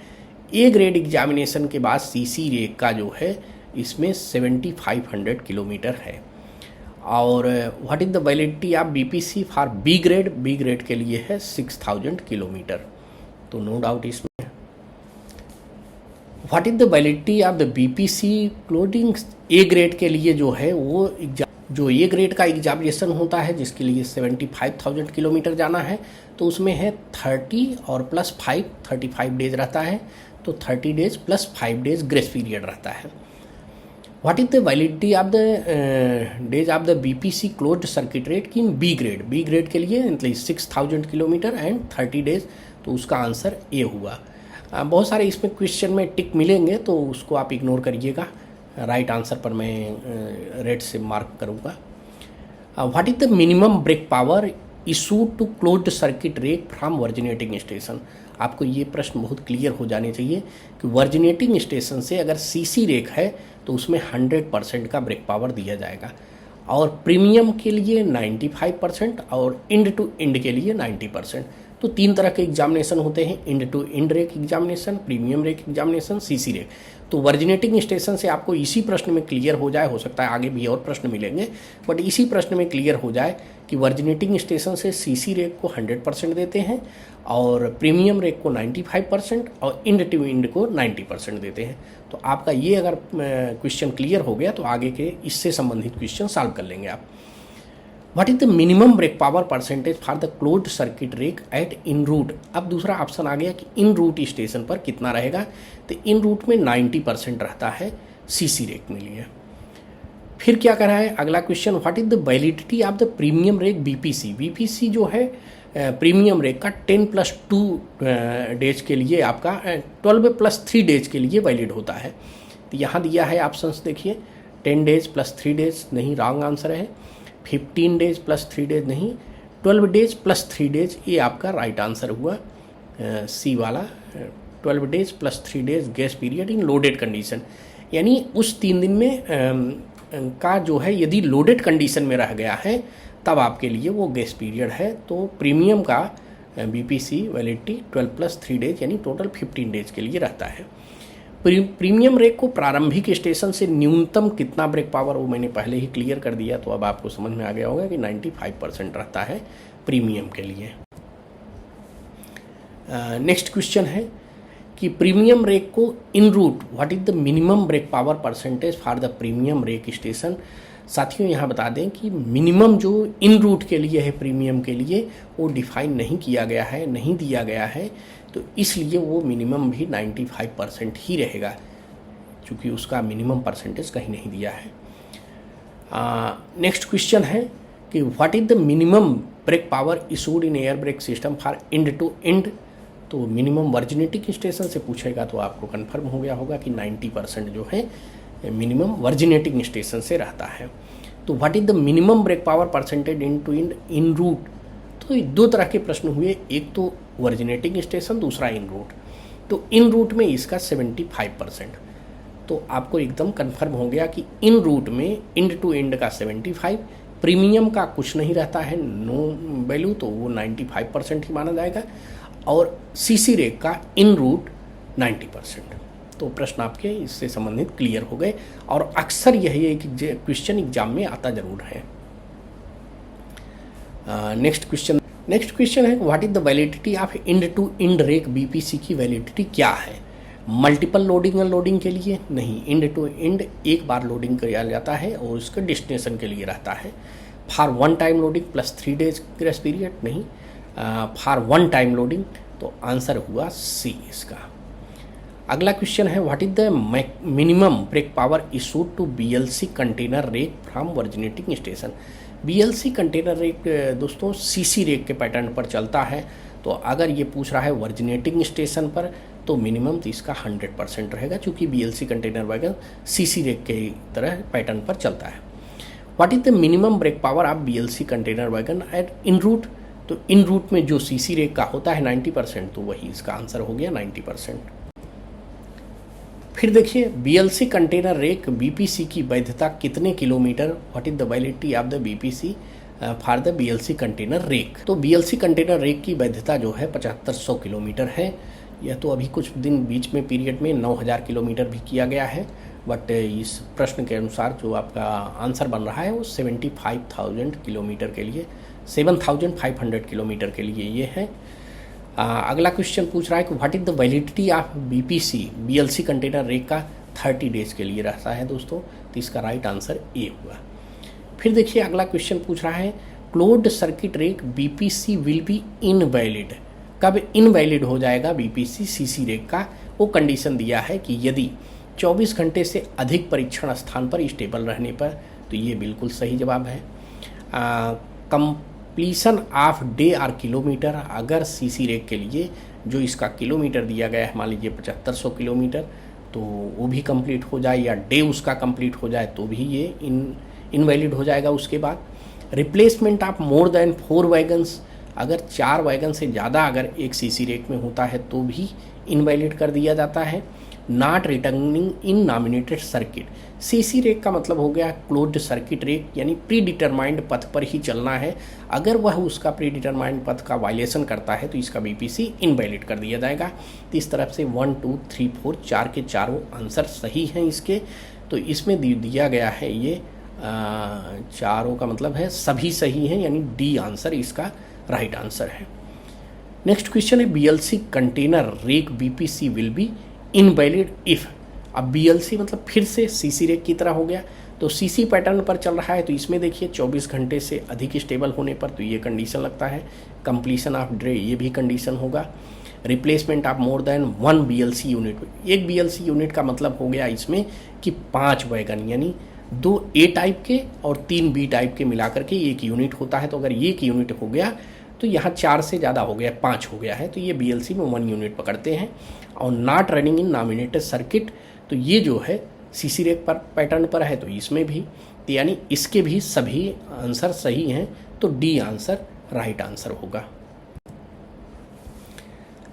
Speaker 1: A grade examination के बाद सीसी रेक का जो है इसमें 7500 किलोमीटर है। और what is the validity of BPC for B grade. B grade के लिए है 6000 किलोमीटर, तो नो डाउट इसमें। What is the validity of the BPC closing A grade के लिए जो है वो जो ए ग्रेड का एग्जामिनेशन होता है जिसके लिए 75,000 किलोमीटर जाना है, तो उसमें है 30 और प्लस 5 35 डेज रहता है, तो 30 days plus 5 days grace period रहता है। What is the validity of the days of the BPC closed circuit rate in B grade. B grade के लिए मतलब 6000 किलोमीटर एंड 30 डेज, तो उसका आंसर ए हुआ। बहुत सारे इसमें क्वेश्चन में टिक मिलेंगे, तो उसको आप इग्नोर करिएगा। राइट आंसर पर मैं रेड से मार्क करूँगा। What is the minimum brake power issued to closed circuit rake from originating station. आपको ये प्रश्न बहुत क्लियर हो जाने चाहिए कि वर्जिनेटिंग स्टेशन से अगर सीसी रेक है तो उसमें 100% का ब्रेक पावर दिया जाएगा, और प्रीमियम के लिए 95% और इंड टू इंड के लिए 90%। तो 3 तरह के एग्जामिनेशन होते हैं, end to end rake examination, premium rake examination, CC rake. तो वर्जिनेटिंग स्टेशन से आपको इसी प्रश्न में क्लियर हो जाए, हो सकता है आगे भी और प्रश्न मिलेंगे, बट इसी प्रश्न में क्लियर हो जाए कि वर्जिनेटिंग स्टेशन से सीसी रेक को 100% देते हैं, और प्रीमियम रेक को 95% और इंड टू इंड को 90% देते हैं। तो आपका ये अगर क्वेश्चन क्लियर हो गया तो आगे के इससे संबंधित क्वेश्चन सॉल्व कर लेंगे आप। What is the minimum brake power percentage for the closed circuit rake at en route. अब दूसरा ऑप्शन आ गया कि इन रूट स्टेशन पर कितना रहेगा, तो इन रूट में 90% रहता है सीसी रेक में लिए। फिर क्या करा है अगला question, what is the validity of the premium rake BPC. BPC जो है प्रीमियम रेक का 10+2 डेज के लिए आपका 12+3 डेज के लिए वैलिड होता है। तो यहाँ दिया है ऑप्शंस देखिए, 10 डेज प्लस 3 डेज नहीं, रॉन्ग आंसर है। 15 डेज प्लस 3 डेज नहीं, 12 डेज प्लस 3 डेज ये आपका राइट आंसर हुआ सी वाला। 12 days plus 3 days gas period in loaded condition, यानी उस 3 दिन में का जो है यदि लोडेड कंडीशन में रह गया है तब आपके लिए वो गैस पीरियड है। तो प्रीमियम का बीपीसी वैलिडिटी 12+3 डेज यानी टोटल 15 डेज के लिए रहता है। प्रीमियम रेक को प्रारंभिक स्टेशन से न्यूनतम कितना ब्रेक पावर, वो मैंने पहले ही क्लियर कर दिया, तो अब आपको समझ में आ गया होगा कि 95% रहता है प्रीमियम के लिए। नेक्स्ट क्वेश्चन है कि प्रीमियम रेक को en route what is the minimum brake power percentage for the premium rake station. साथियों यहाँ बता दें कि मिनिमम जो इन रूट के लिए है प्रीमियम के लिए वो डिफाइन नहीं किया गया है, नहीं दिया गया है, तो इसलिए वो मिनिमम भी 95% ही रहेगा, क्योंकि उसका मिनिमम परसेंटेज कहीं नहीं दिया है। नेक्स्ट क्वेश्चन है कि what is the minimum brake power issued in air brake system for end to end तो मिनिमम वर्जिनिटी स्टेशन से पूछेगा तो आपको कन्फर्म हो गया होगा कि 90% जो है मिनिमम वर्जिनेटिंग स्टेशन से रहता है। तो what is the minimum brake power percentage en route? तो दो तरह के प्रश्न हुए, एक तो वर्जिनेटिंग स्टेशन, दूसरा इन रूट। तो इन रूट में इसका 75%। तो आपको एकदम कन्फर्म हो गया कि इन रूट में एंड टू एंड का 75, प्रीमियम का कुछ नहीं रहता है, नो वैल्यू, तो वो 95% ही माना जाएगा, और सीसी रेक का इन रूट 90%। तो प्रश्न आपके इससे संबंधित क्लियर हो गए, और अक्सर यही एक क्वेश्चन एग्जाम में आता जरूर है। नेक्स्ट क्वेश्चन है what is the validity of end to end rake BPC की वैलिडिटी क्या है? मल्टीपल लोडिंग और लोडिंग के लिए नहीं, एंड टू एंड एक बार लोडिंग किया जाता है और उसके डेस्टिनेशन के लिए रहता है। For one time loading plus 3 days grace period नहीं, फॉर वन टाइम लोडिंग। तो आंसर हुआ सी इसका। अगला क्वेश्चन है what is the minimum brake power issued to BLC container rake from originating station? BLC container rake दोस्तों CC rake के pattern पर चलता है, तो अगर ये पूछ रहा है वर्जिनेटिंग स्टेशन पर तो मिनिमम तो इसका 100% रहेगा, क्योंकि BLC container wagon CC rake के तरह पैटर्न पर चलता है। What is the minimum brake power of BLC container wagon at en route? तो इन रूट में जो सीसी रेक का होता है 90%, तो वही इसका आंसर हो गया 90%। फिर देखिए बीएलसी कंटेनर रेक बीपीसी की वैधता कितने kilometre? What is the validity of the BPC for the BLC container rake? तो बीएलसी कंटेनर रेक की वैधता जो है 7500 किलोमीटर है। यह तो अभी कुछ दिन बीच में पीरियड में 9000 किलोमीटर भी किया गया है, बट इस प्रश्न के अनुसार जो आपका आंसर बन रहा है वो 75,000 किलोमीटर के लिए, 7500 किलोमीटर के लिए ये है। अगला क्वेश्चन पूछ रहा है कि what is the validity of BPC BLC container rake का 30 डेज के लिए रहता है दोस्तों, तो इसका राइट आंसर ए हुआ। फिर देखिए अगला क्वेश्चन पूछ रहा है closed circuit rake BPC will be invalid. कब इनवैलिड हो जाएगा बीपीसी सीसी रेक का? वो कंडीशन दिया है कि यदि 24 घंटे से अधिक परीक्षण स्थान पर स्टेबल रहने पर, तो ये बिल्कुल सही जवाब है। कंप्लीशन ऑफ डे और किलोमीटर, अगर सीसी रेक के लिए जो इसका किलोमीटर दिया गया है मान लीजिए 7500 किलोमीटर, तो वो भी कंप्लीट हो जाए या डे उसका कंप्लीट हो जाए तो भी ये इनवैलिड हो जाएगा। उसके बाद replacement of more than 4 wagons, अगर 4 वैगन से ज़्यादा अगर एक सीसी रेक में होता है तो भी इनवैलिड कर दिया जाता है। Not returning in nominated circuit, CC rake का मतलब हो गया क्लोज्ड सर्किट रेक, यानी प्री डिटरमाइंड पथ पर ही चलना है। अगर वह उसका प्री डिटरमाइंड पथ का वायलेशन करता है तो इसका बीपीसी इनवैलिड कर दिया जाएगा। तो इस तरफ से 1 2 3 4 4 के चारों आंसर सही हैं इसके। तो इसमें दिया गया है ये चारों का मतलब है सभी सही हैं, यानी डी आंसर इसका राइट आंसर है। नेक्स्ट क्वेश्चन है BLC container rake BPC will be invalid if. अब बीएलसी मतलब फिर से सीसी रेक की तरह हो गया, तो सीसी पैटर्न पर चल रहा है, तो इसमें देखिए 24 घंटे से अधिक स्टेबल होने पर तो ये कंडीशन लगता है। कंप्लीशन ऑफ डे ये भी कंडीशन होगा। Replacement of more than 1 BLC unit, एक बीएलसी यूनिट का मतलब हो गया इसमें कि 5 वैगन, यानी 2 ए टाइप के और 3 बी टाइप के मिलाकर के एक यूनिट होता है। तो अगर एक यूनिट हो गया तो यहाँ 4 से ज़्यादा हो गया, 5 हो गया है, तो ये बीएलसी में 1 यूनिट पकड़ते हैं। और not running in nominated circuit, तो ये जो है सीसी रेक पर पैटर्न पर है, तो इसमें भी, तो यानी इसके भी सभी आंसर सही हैं, तो डी आंसर राइट आंसर होगा।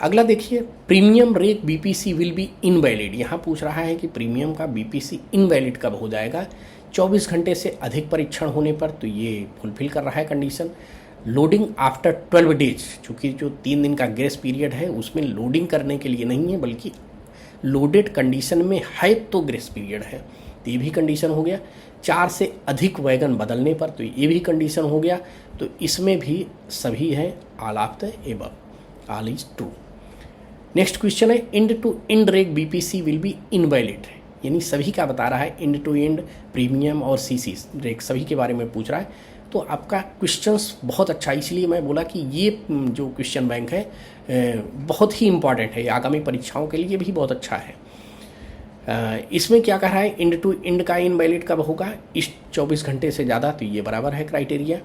Speaker 1: अगला देखिए premium rake BPC will be invalid. यहाँ पूछ रहा है कि प्रीमियम का बीपीसी इनवैलिड कब हो जाएगा? 24 घंटे से अधिक परीक्षण होने पर, तो ये फुलफिल कर रहा है कंडीशन। लोडिंग आफ्टर 12 डेज, चूँकि जो 3 दिन का ग्रेस पीरियड है उसमें लोडिंग करने के लिए नहीं है, बल्कि लोडेड कंडीशन में है तो ग्रेस पीरियड है, तो ये भी कंडीशन हो गया। 4 से अधिक वैगन बदलने पर, तो ये भी कंडीशन हो गया। तो इसमें भी सभी हैं all of the above, all is true. Next question है end to end rake BPC will be invalid, यानी सभी का बता रहा है, एंड टू एंड, प्रीमियम और सीसी रेक सभी के बारे में पूछ रहा है। तो आपका क्वेश्चंस बहुत अच्छा, इसलिए मैं बोला कि ये जो क्वेश्चन बैंक है बहुत ही इम्पॉर्टेंट है, आगामी परीक्षाओं के लिए भी बहुत अच्छा है। इसमें क्या कह रहा है, एंड टू एंड का इनवैलिड कब होगा? इस 24 घंटे से ज़्यादा, तो ये बराबर है क्राइटेरिया।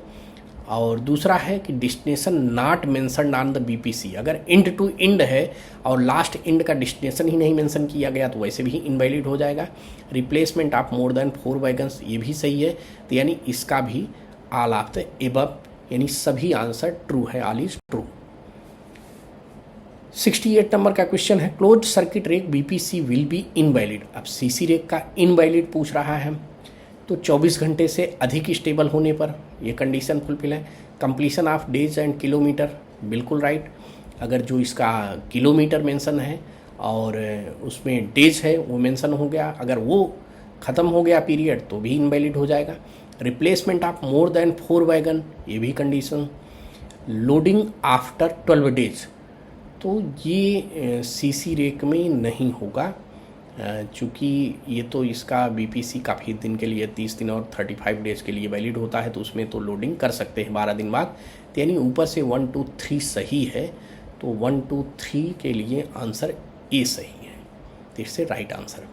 Speaker 1: और दूसरा है कि destination not mentioned on the BPC, अगर इंड टू इंड है और लास्ट इंड का डेस्टिनेशन ही नहीं मेंशन किया गया तो वैसे भी इनवैलिड हो जाएगा। Replacement of more than 4 wagons, ये भी सही है, तो यानी इसका भी ऑल ऑफ द एबव, यानी सभी आंसर ट्रू है, ऑल इज ट्रू। 68 नंबर का क्वेश्चन है close circuit rake BPC will be invalid. अब सीसी रेक का इनवैलिड पूछ रहा है, तो 24 घंटे से अधिक स्टेबल होने पर ये कंडीशन फुलफिल है। Completion of days and kilometre, बिल्कुल राइट, अगर जो इसका किलोमीटर मेंशन है और उसमें डेज है वो मेंशन हो गया, अगर वो ख़त्म हो गया पीरियड तो भी इनवैलिड हो जाएगा। Replacement of more than 4 wagon, ये भी कंडीशन। लोडिंग आफ्टर 12 डेज, तो ये सीसी रेक में नहीं होगा, चूँकि ये तो इसका बीपीसी काफ़ी दिन के लिए 30 दिन और 35 डेज के लिए वैलिड होता है, तो उसमें तो लोडिंग कर सकते हैं 12 दिन बाद। तो यानी ऊपर से 1 2 3 सही है, तो 1 2 3 के लिए आंसर ए सही है, तो इससे राइट आंसर।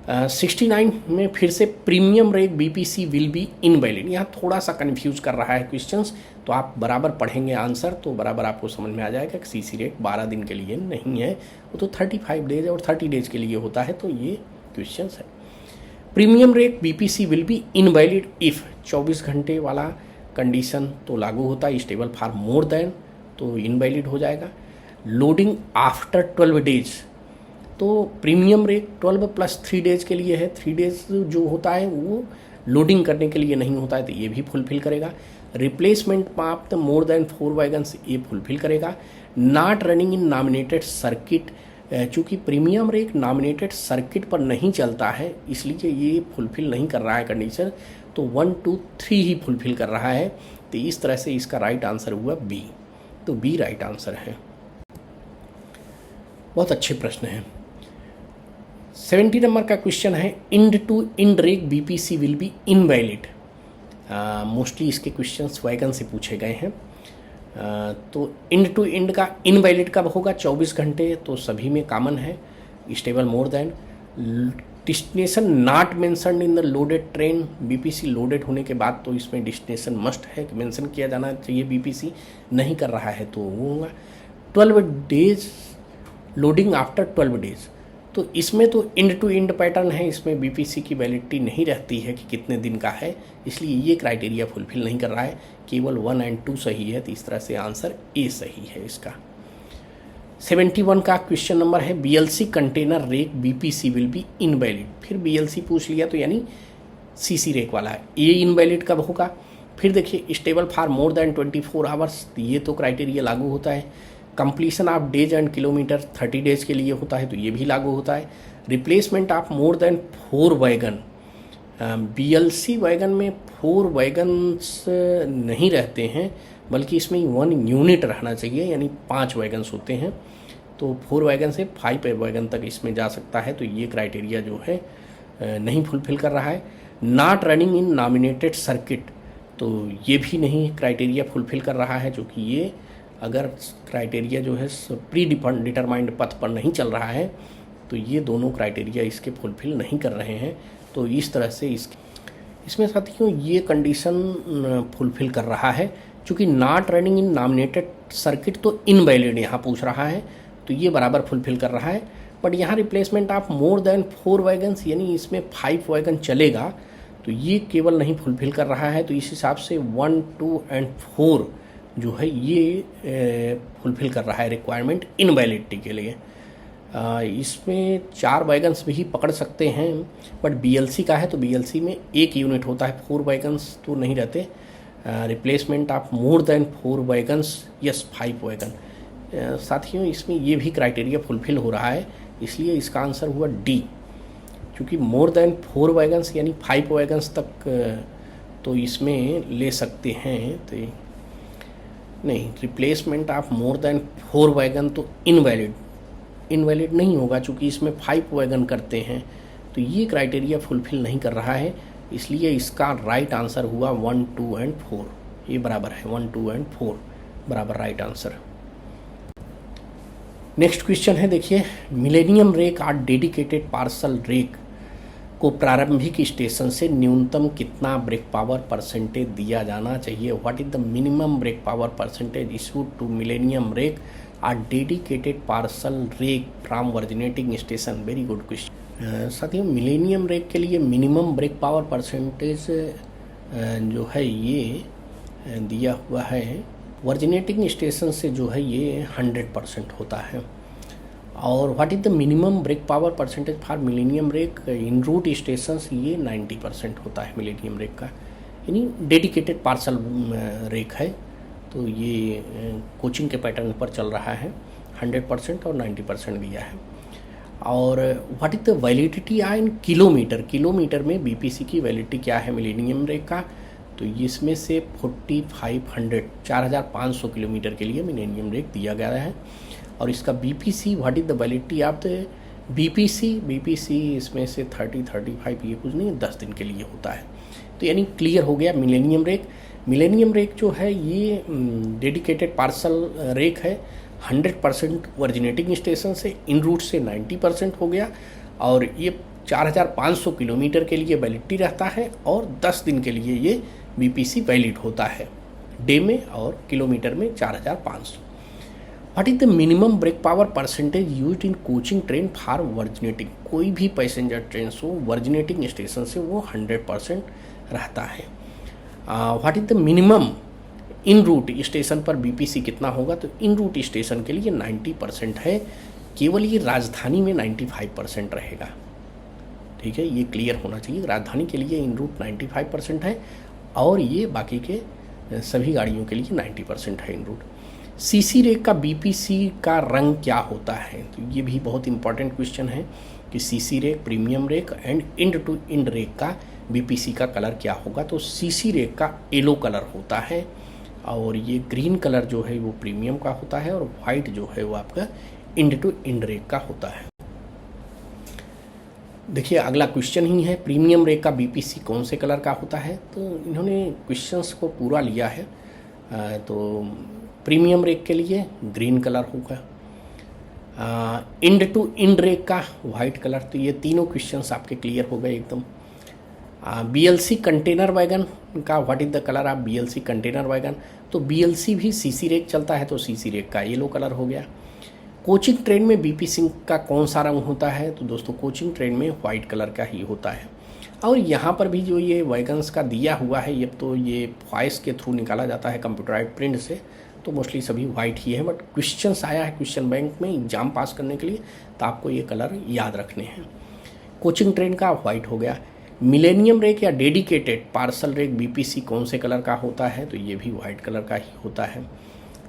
Speaker 1: 69 में फिर से premium rake BPC will be invalid, यहाँ थोड़ा सा कन्फ्यूज कर रहा है क्वेश्चंस, तो आप बराबर पढ़ेंगे आंसर तो बराबर आपको समझ में आ जाएगा कि सीसी रेक 12 दिन के लिए नहीं है, वो तो 35 डेज और 30 डेज के लिए होता है, तो ये क्वेश्चंस है। Premium rake BPC will be invalid if 24 घंटे वाला कंडीशन तो लागू होता है, स्टेबल फॉर मोर देन तो इनवैलिड हो जाएगा। लोडिंग आफ्टर 12 डेज, तो प्रीमियम रेट 12 + 3 डेज के लिए है, 3 डेज जो होता है वो लोडिंग करने के लिए नहीं होता है, तो ये भी फुलफिल करेगा। Replacement of the more than 4 wagons, ये फुलफिल करेगा। Not running in nominated circuit, चूँकि प्रीमियम रेट नॉमिनेटेड सर्किट पर नहीं चलता है इसलिए ये फुलफिल नहीं कर रहा है कंडीशन, तो 1 2 3 ही फुलफिल कर रहा है, तो इस तरह से इसका राइट आंसर हुआ बी, तो बी राइट आंसर है। बहुत अच्छे प्रश्न हैं। 70 नंबर का क्वेश्चन है end to end rake BPC will be invalid. Mostly इसके क्वेश्चंस वैगन से पूछे गए हैं। तो इंड टू इंड का इनवैलिड कब होगा? 24 घंटे, तो सभी में कॉमन है। Stable more than, destination not mentioned in the loaded train, BPC loaded होने के बाद तो इसमें डेस्टिनेशन मस्ट है कि मेंशन किया जाना चाहिए, बीपीसी नहीं कर रहा है तो वो होगा। 12 डेज, लोडिंग आफ्टर 12 डेज, तो इसमें तो इंड टू इंड पैटर्न है, इसमें बीपीसी की वैलिडिटी नहीं रहती है कि कितने दिन का है, इसलिए ये क्राइटेरिया फुलफिल नहीं कर रहा है, केवल 1 और 2 सही है, तो इस तरह से आंसर ए सही है इसका। 71 का क्वेश्चन नंबर है BLC container rake BPC will be invalid. फिर बीएलसी पूछ लिया तो यानी सीसी रेक वाला है, ये इनवैलिड कब होगा? फिर देखिए stable for more then 24 hours, ये तो क्राइटेरिया लागू होता है। Completion of days and kilometre 30 days के लिए होता है, तो ये भी लागू होता है। Replacement of more than 4 wagon, BLC wagon में 4 वैगन्स नहीं रहते हैं, बल्कि इसमें 1 यूनिट रहना चाहिए, यानी 5 वैगन्स होते हैं, तो 4 वैगन से 5 वैगन तक इसमें जा सकता है, तो ये क्राइटेरिया जो है नहीं फुलफिल कर रहा है। Not running in nominated circuit, तो ये भी नहीं क्राइटेरिया फुलफिल कर रहा है, जो कि ये अगर क्राइटेरिया जो है प्री डिटरमाइंड पथ पर नहीं चल रहा है, तो ये दोनों क्राइटेरिया इसके फुलफिल नहीं कर रहे हैं, तो इस तरह से इसमें साथियों ये कंडीशन फुलफिल कर रहा है। चूँकि not running in nominated circuit तो इनवैलिड यहाँ पूछ रहा है, तो ये बराबर फुलफिल कर रहा है। बट यहाँ replacement of more than 4 wagons, यानी इसमें 5 वैगन चलेगा, तो ये केवल नहीं फुलफिल कर रहा है, तो इस हिसाब से 1 2 और 4 जो है ये फुलफिल कर रहा है रिक्वायरमेंट इनवैलिडिटी के लिए। इसमें 4 वैगन्स भी पकड़ सकते हैं, बट बीएलसी का है तो बीएलसी में 1 यूनिट होता है, 4 वैगन्स तो नहीं रहते। Replacement of more than 4 wagons, yes 5 wagon. साथियों इसमें ये भी क्राइटेरिया फुलफिल हो रहा है, इसलिए इसका आंसर हुआ डी। क्योंकि मोर देन 4 वैगन्स यानी 5 वैगन्स तक तो इसमें ले सकते हैं, तो नहीं, replacement of more than 4 wagon तो इनवैलिड नहीं होगा, चूँकि इसमें 5 वैगन करते हैं, तो ये क्राइटेरिया फुलफिल नहीं कर रहा है, इसलिए इसका राइट आंसर हुआ 1 2 और 4, ये बराबर है 1 2 और 4 बराबर राइट आंसर। नेक्स्ट क्वेश्चन है देखिए, millennium rake or dedicated parcel rake को प्रारंभिक स्टेशन से न्यूनतम कितना ब्रेक पावर परसेंटेज दिया जाना चाहिए? What is the minimum brake power percentage issued to millennium rake or dedicated parcel rake from originating station? Very good question. साथियों, millennium rake के लिए मिनिमम ब्रेक पावर परसेंटेज जो है ये दिया हुआ है ओरिजिनेटिंग स्टेशन से, जो है ये 100% होता है। और what is the minimum brake power percentage for millennium rake en route station? ये 90% होता है मिलेनियम रेक का, यानी डेडिकेटेड पार्सल रेक है। तो ये कोचिंग के पैटर्न पर चल रहा है, 100% और 90% दिया है। और what is the validity in kilometre? Kilometre में बीपीसी की वैलिडिटी क्या है मिलेनियम रेक का? तो इसमें से 4500 किलोमीटर के लिए मिलेनियम रेक दिया गया है। और इसका BPC, what is the validity of the BPC इसमें से 35 ये कुछ नहीं, 10 दिन के लिए होता है। तो यानी क्लियर हो गया मिलेनियम रेक। मिलेनियम रेक जो है ये डेडिकेटेड पार्सल रेक है, 100% ओरिजिनेटिंग स्टेशन से, इन रूट से 90% हो गया। और ये 4500 किलोमीटर के लिए वैलिडिटी रहता है और 10 दिन के लिए ये बीपीसी वैलिड होता है, डे में और किलोमीटर में 4500। What is the minimum brake power percentage used in coaching train for originating? कोई भी पैसेंजर ट्रेन हो ओरिजिनेटिंग स्टेशन से वो 100% रहता है। What is the minimum en route station पर बीपीसी कितना होगा? तो इन रूट स्टेशन के लिए 90% है, केवल ये राजधानी में 95% रहेगा। ठीक है, ये क्लियर होना चाहिए। राजधानी के लिए इन रूट 95% है और ये बाकी के सभी गाड़ियों के लिए 90% है इन रूट। सीसी रेक का बीपीसी का रंग क्या होता है? तो ये भी बहुत इंपॉर्टेंट क्वेश्चन है कि CC rake, premium rake and end to end rake का बीपीसी का कलर क्या होगा? तो सीसी रेक का येलो कलर होता है और ये ग्रीन कलर जो है वो प्रीमियम का होता है और वाइट जो है वो आपका इंड टू इंड रेक का होता है। देखिए अगला क्वेश्चन ही है, प्रीमियम रेक का बीपीसी कौन से कलर का होता है? तो इन्होंने क्वेश्चंस को पूरा लिया है। तो प्रीमियम रेक के लिए ग्रीन कलर होगा, इंड टू इंड रेक का वाइट कलर। तो ये तीनों क्वेश्चंस आपके क्लियर हो गए एकदम। बीएलसी कंटेनर वैगन का what is the colour of BLC container wagon? तो बीएलसी भी सीसी रेक चलता है तो सीसी रेक का येलो कलर हो गया। कोचिंग ट्रेन में बीपीसी का कौन सा रंग होता है? तो दोस्तों कोचिंग ट्रेन में वाइट कलर का ही होता है। और यहाँ पर भी जो ये वैगन्स का दिया हुआ है, ये तो ये वॉइस के थ्रू निकाला जाता है कंप्यूटराइज्ड प्रिंट से, तो मोस्टली सभी वाइट ही है। बट क्वेश्चंस आया है क्वेश्चन बैंक में एग्जाम पास करने के लिए, तो आपको ये कलर याद रखने हैं। कोचिंग ट्रेन का वाइट हो गया। मिलेनियम रेक या डेडिकेटेड पार्सल रेक बीपीसी कौन से कलर का होता है? तो ये भी वाइट कलर का ही होता है,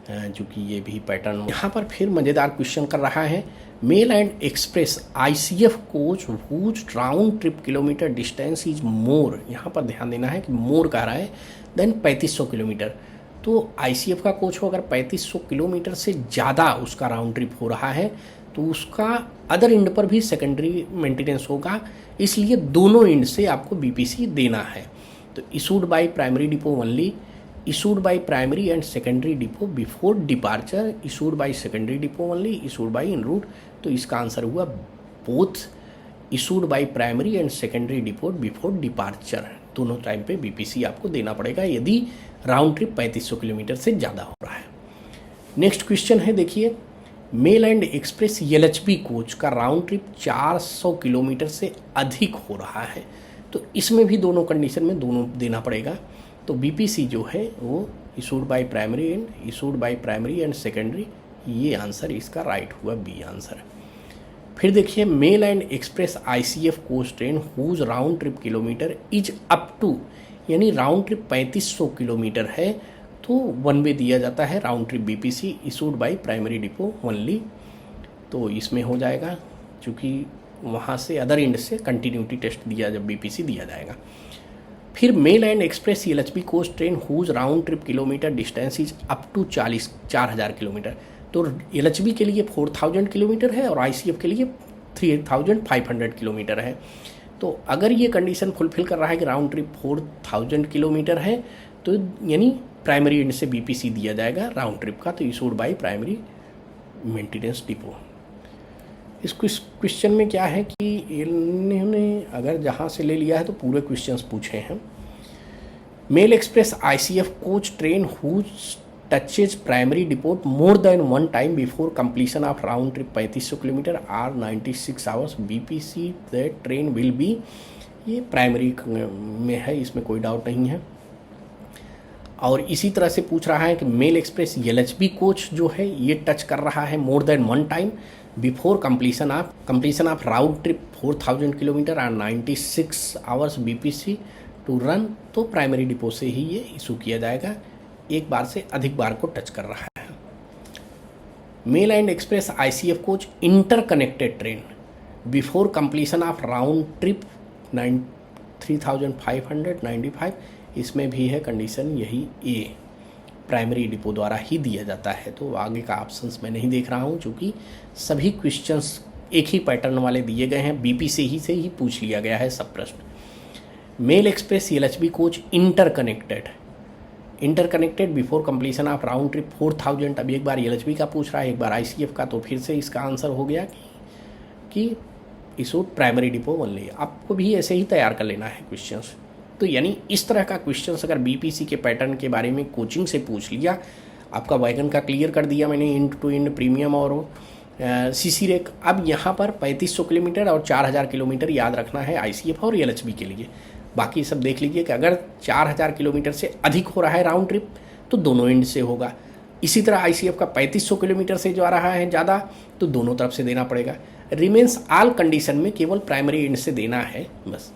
Speaker 1: चूँकि ये भी पैटर्न। यहाँ पर फिर मज़ेदार क्वेश्चन कर रहा है, mail and express ICF coach whose round trip kilometre distance is more. यहाँ पर ध्यान देना है कि मोर कह रहा है देन 3500 किलोमीटर। तो आईसीएफ का कोच हो अगर 3500 किलोमीटर से ज़्यादा उसका राउंड ट्रिप हो रहा है तो उसका अदर एंड पर भी सेकेंडरी मेंटेनेंस होगा, इसलिए दोनों एंड से आपको बीपीसी देना है। तो issued by primary depot only, issued by primary and secondary depot before departure, issued by secondary depot only, issued by en route। तो इसका आंसर हुआ both issued by primary and secondary depot before departure। दोनों time पे BPC आपको देना पड़ेगा यदि round trip 3500 kilometre से ज़्यादा हो रहा है। नेक्स्ट क्वेश्चन है, देखिए mail and express LHB coach का राउंड ट्रिप 400 किलोमीटर से अधिक हो रहा है, तो इसमें भी दोनों कंडीशन में दोनों देना पड़ेगा। तो बीपीसी जो है वो issued by primary and secondary, ये आंसर इसका राइट हुआ, बी आंसर। फिर देखिए mail and express ICF coach train whose round trip kilometre is up to, यानी राउंड ट्रिप 3500 किलोमीटर है तो वन वे दिया जाता है round trip BPC issued by primary depot only. तो इसमें हो जाएगा, चूँकि वहाँ से अदर एंड से कंटिन्यूटी टेस्ट दिया जब बीपीसी दिया जाएगा। फिर mail and express LHB coach train whose round trip kilometre distance is up to 4000 kilometre. तो एलएचबी के लिए 4000 किलोमीटर है और आईसीएफ के लिए 3500 किलोमीटर है। तो अगर ये कंडीशन फुलफिल कर रहा है कि राउंड ट्रिप 4000 किलोमीटर है तो यानी प्राइमरी एंड से बीपीसी दिया जाएगा राउंड ट्रिप का, तो issued by primary maintenance depot. इस क्वेश्चन में क्या है कि इन्होंने अगर जहाँ से ले लिया है तो पूरे क्वेश्चंस पूछे हैं। Mail express ICF coach train whose touches primary depot more than one time before completion of round trip 3500 kilometre or 96 hours BPC that train will be, ये प्राइमरी में है, इसमें कोई डाउट नहीं है। और इसी तरह से पूछ रहा है कि मेल एक्सप्रेस LHB कोच जो है ये टच कर रहा है मोर than one time before completion of round trip 4000 kilometre और 96 आवर्स BPC टू रन, तो प्राइमरी डिपो से ही ये इशू किया जाएगा, एक बार से अधिक बार को टच कर रहा है। Mail and express ICF coach interconnected train before completion of round trip 3595, इसमें भी है कंडीशन यही ए, प्राइमरी डिपो द्वारा ही दिया जाता है। तो आगे का ऑप्शंस मैं नहीं देख रहा हूँ, क्योंकि सभी क्वेश्चंस एक ही पैटर्न वाले दिए गए हैं, BP से ही पूछ लिया गया है सब प्रश्न। Mail express LHB coach interconnected before completion of round trip 4000, अभी एक बार LHB का पूछ रहा है, एक बार ICF का, तो फिर से इसका आंसर हो गया कि इशू प्राइमरी डिपो ओनली। आपको भी ऐसे ही तैयार कर लेना है क्वेश्चंस। तो यानी इस तरह का क्वेश्चंस अगर BPC के पैटर्न के बारे में कोचिंग से पूछ लिया, आपका वैगन का क्लियर कर दिया मैंने, इंड टू इंड प्रीमियम और CC रेक। अब यहाँ पर 3500 किलोमीटर और 4000 किलोमीटर याद रखना है ICF और LHB के लिए। बाकी सब देख लीजिए कि अगर 4000 किलोमीटर से अधिक हो रहा है राउंड ट्रिप तो दोनों एंड से होगा। इसी तरह ICF का 3500 किलोमीटर से जो आ रहा है ज़्यादा तो दोनों तरफ से देना पड़ेगा। रिमेंस ऑल कंडीशन में केवल प्राइमरी एंड से देना है बस।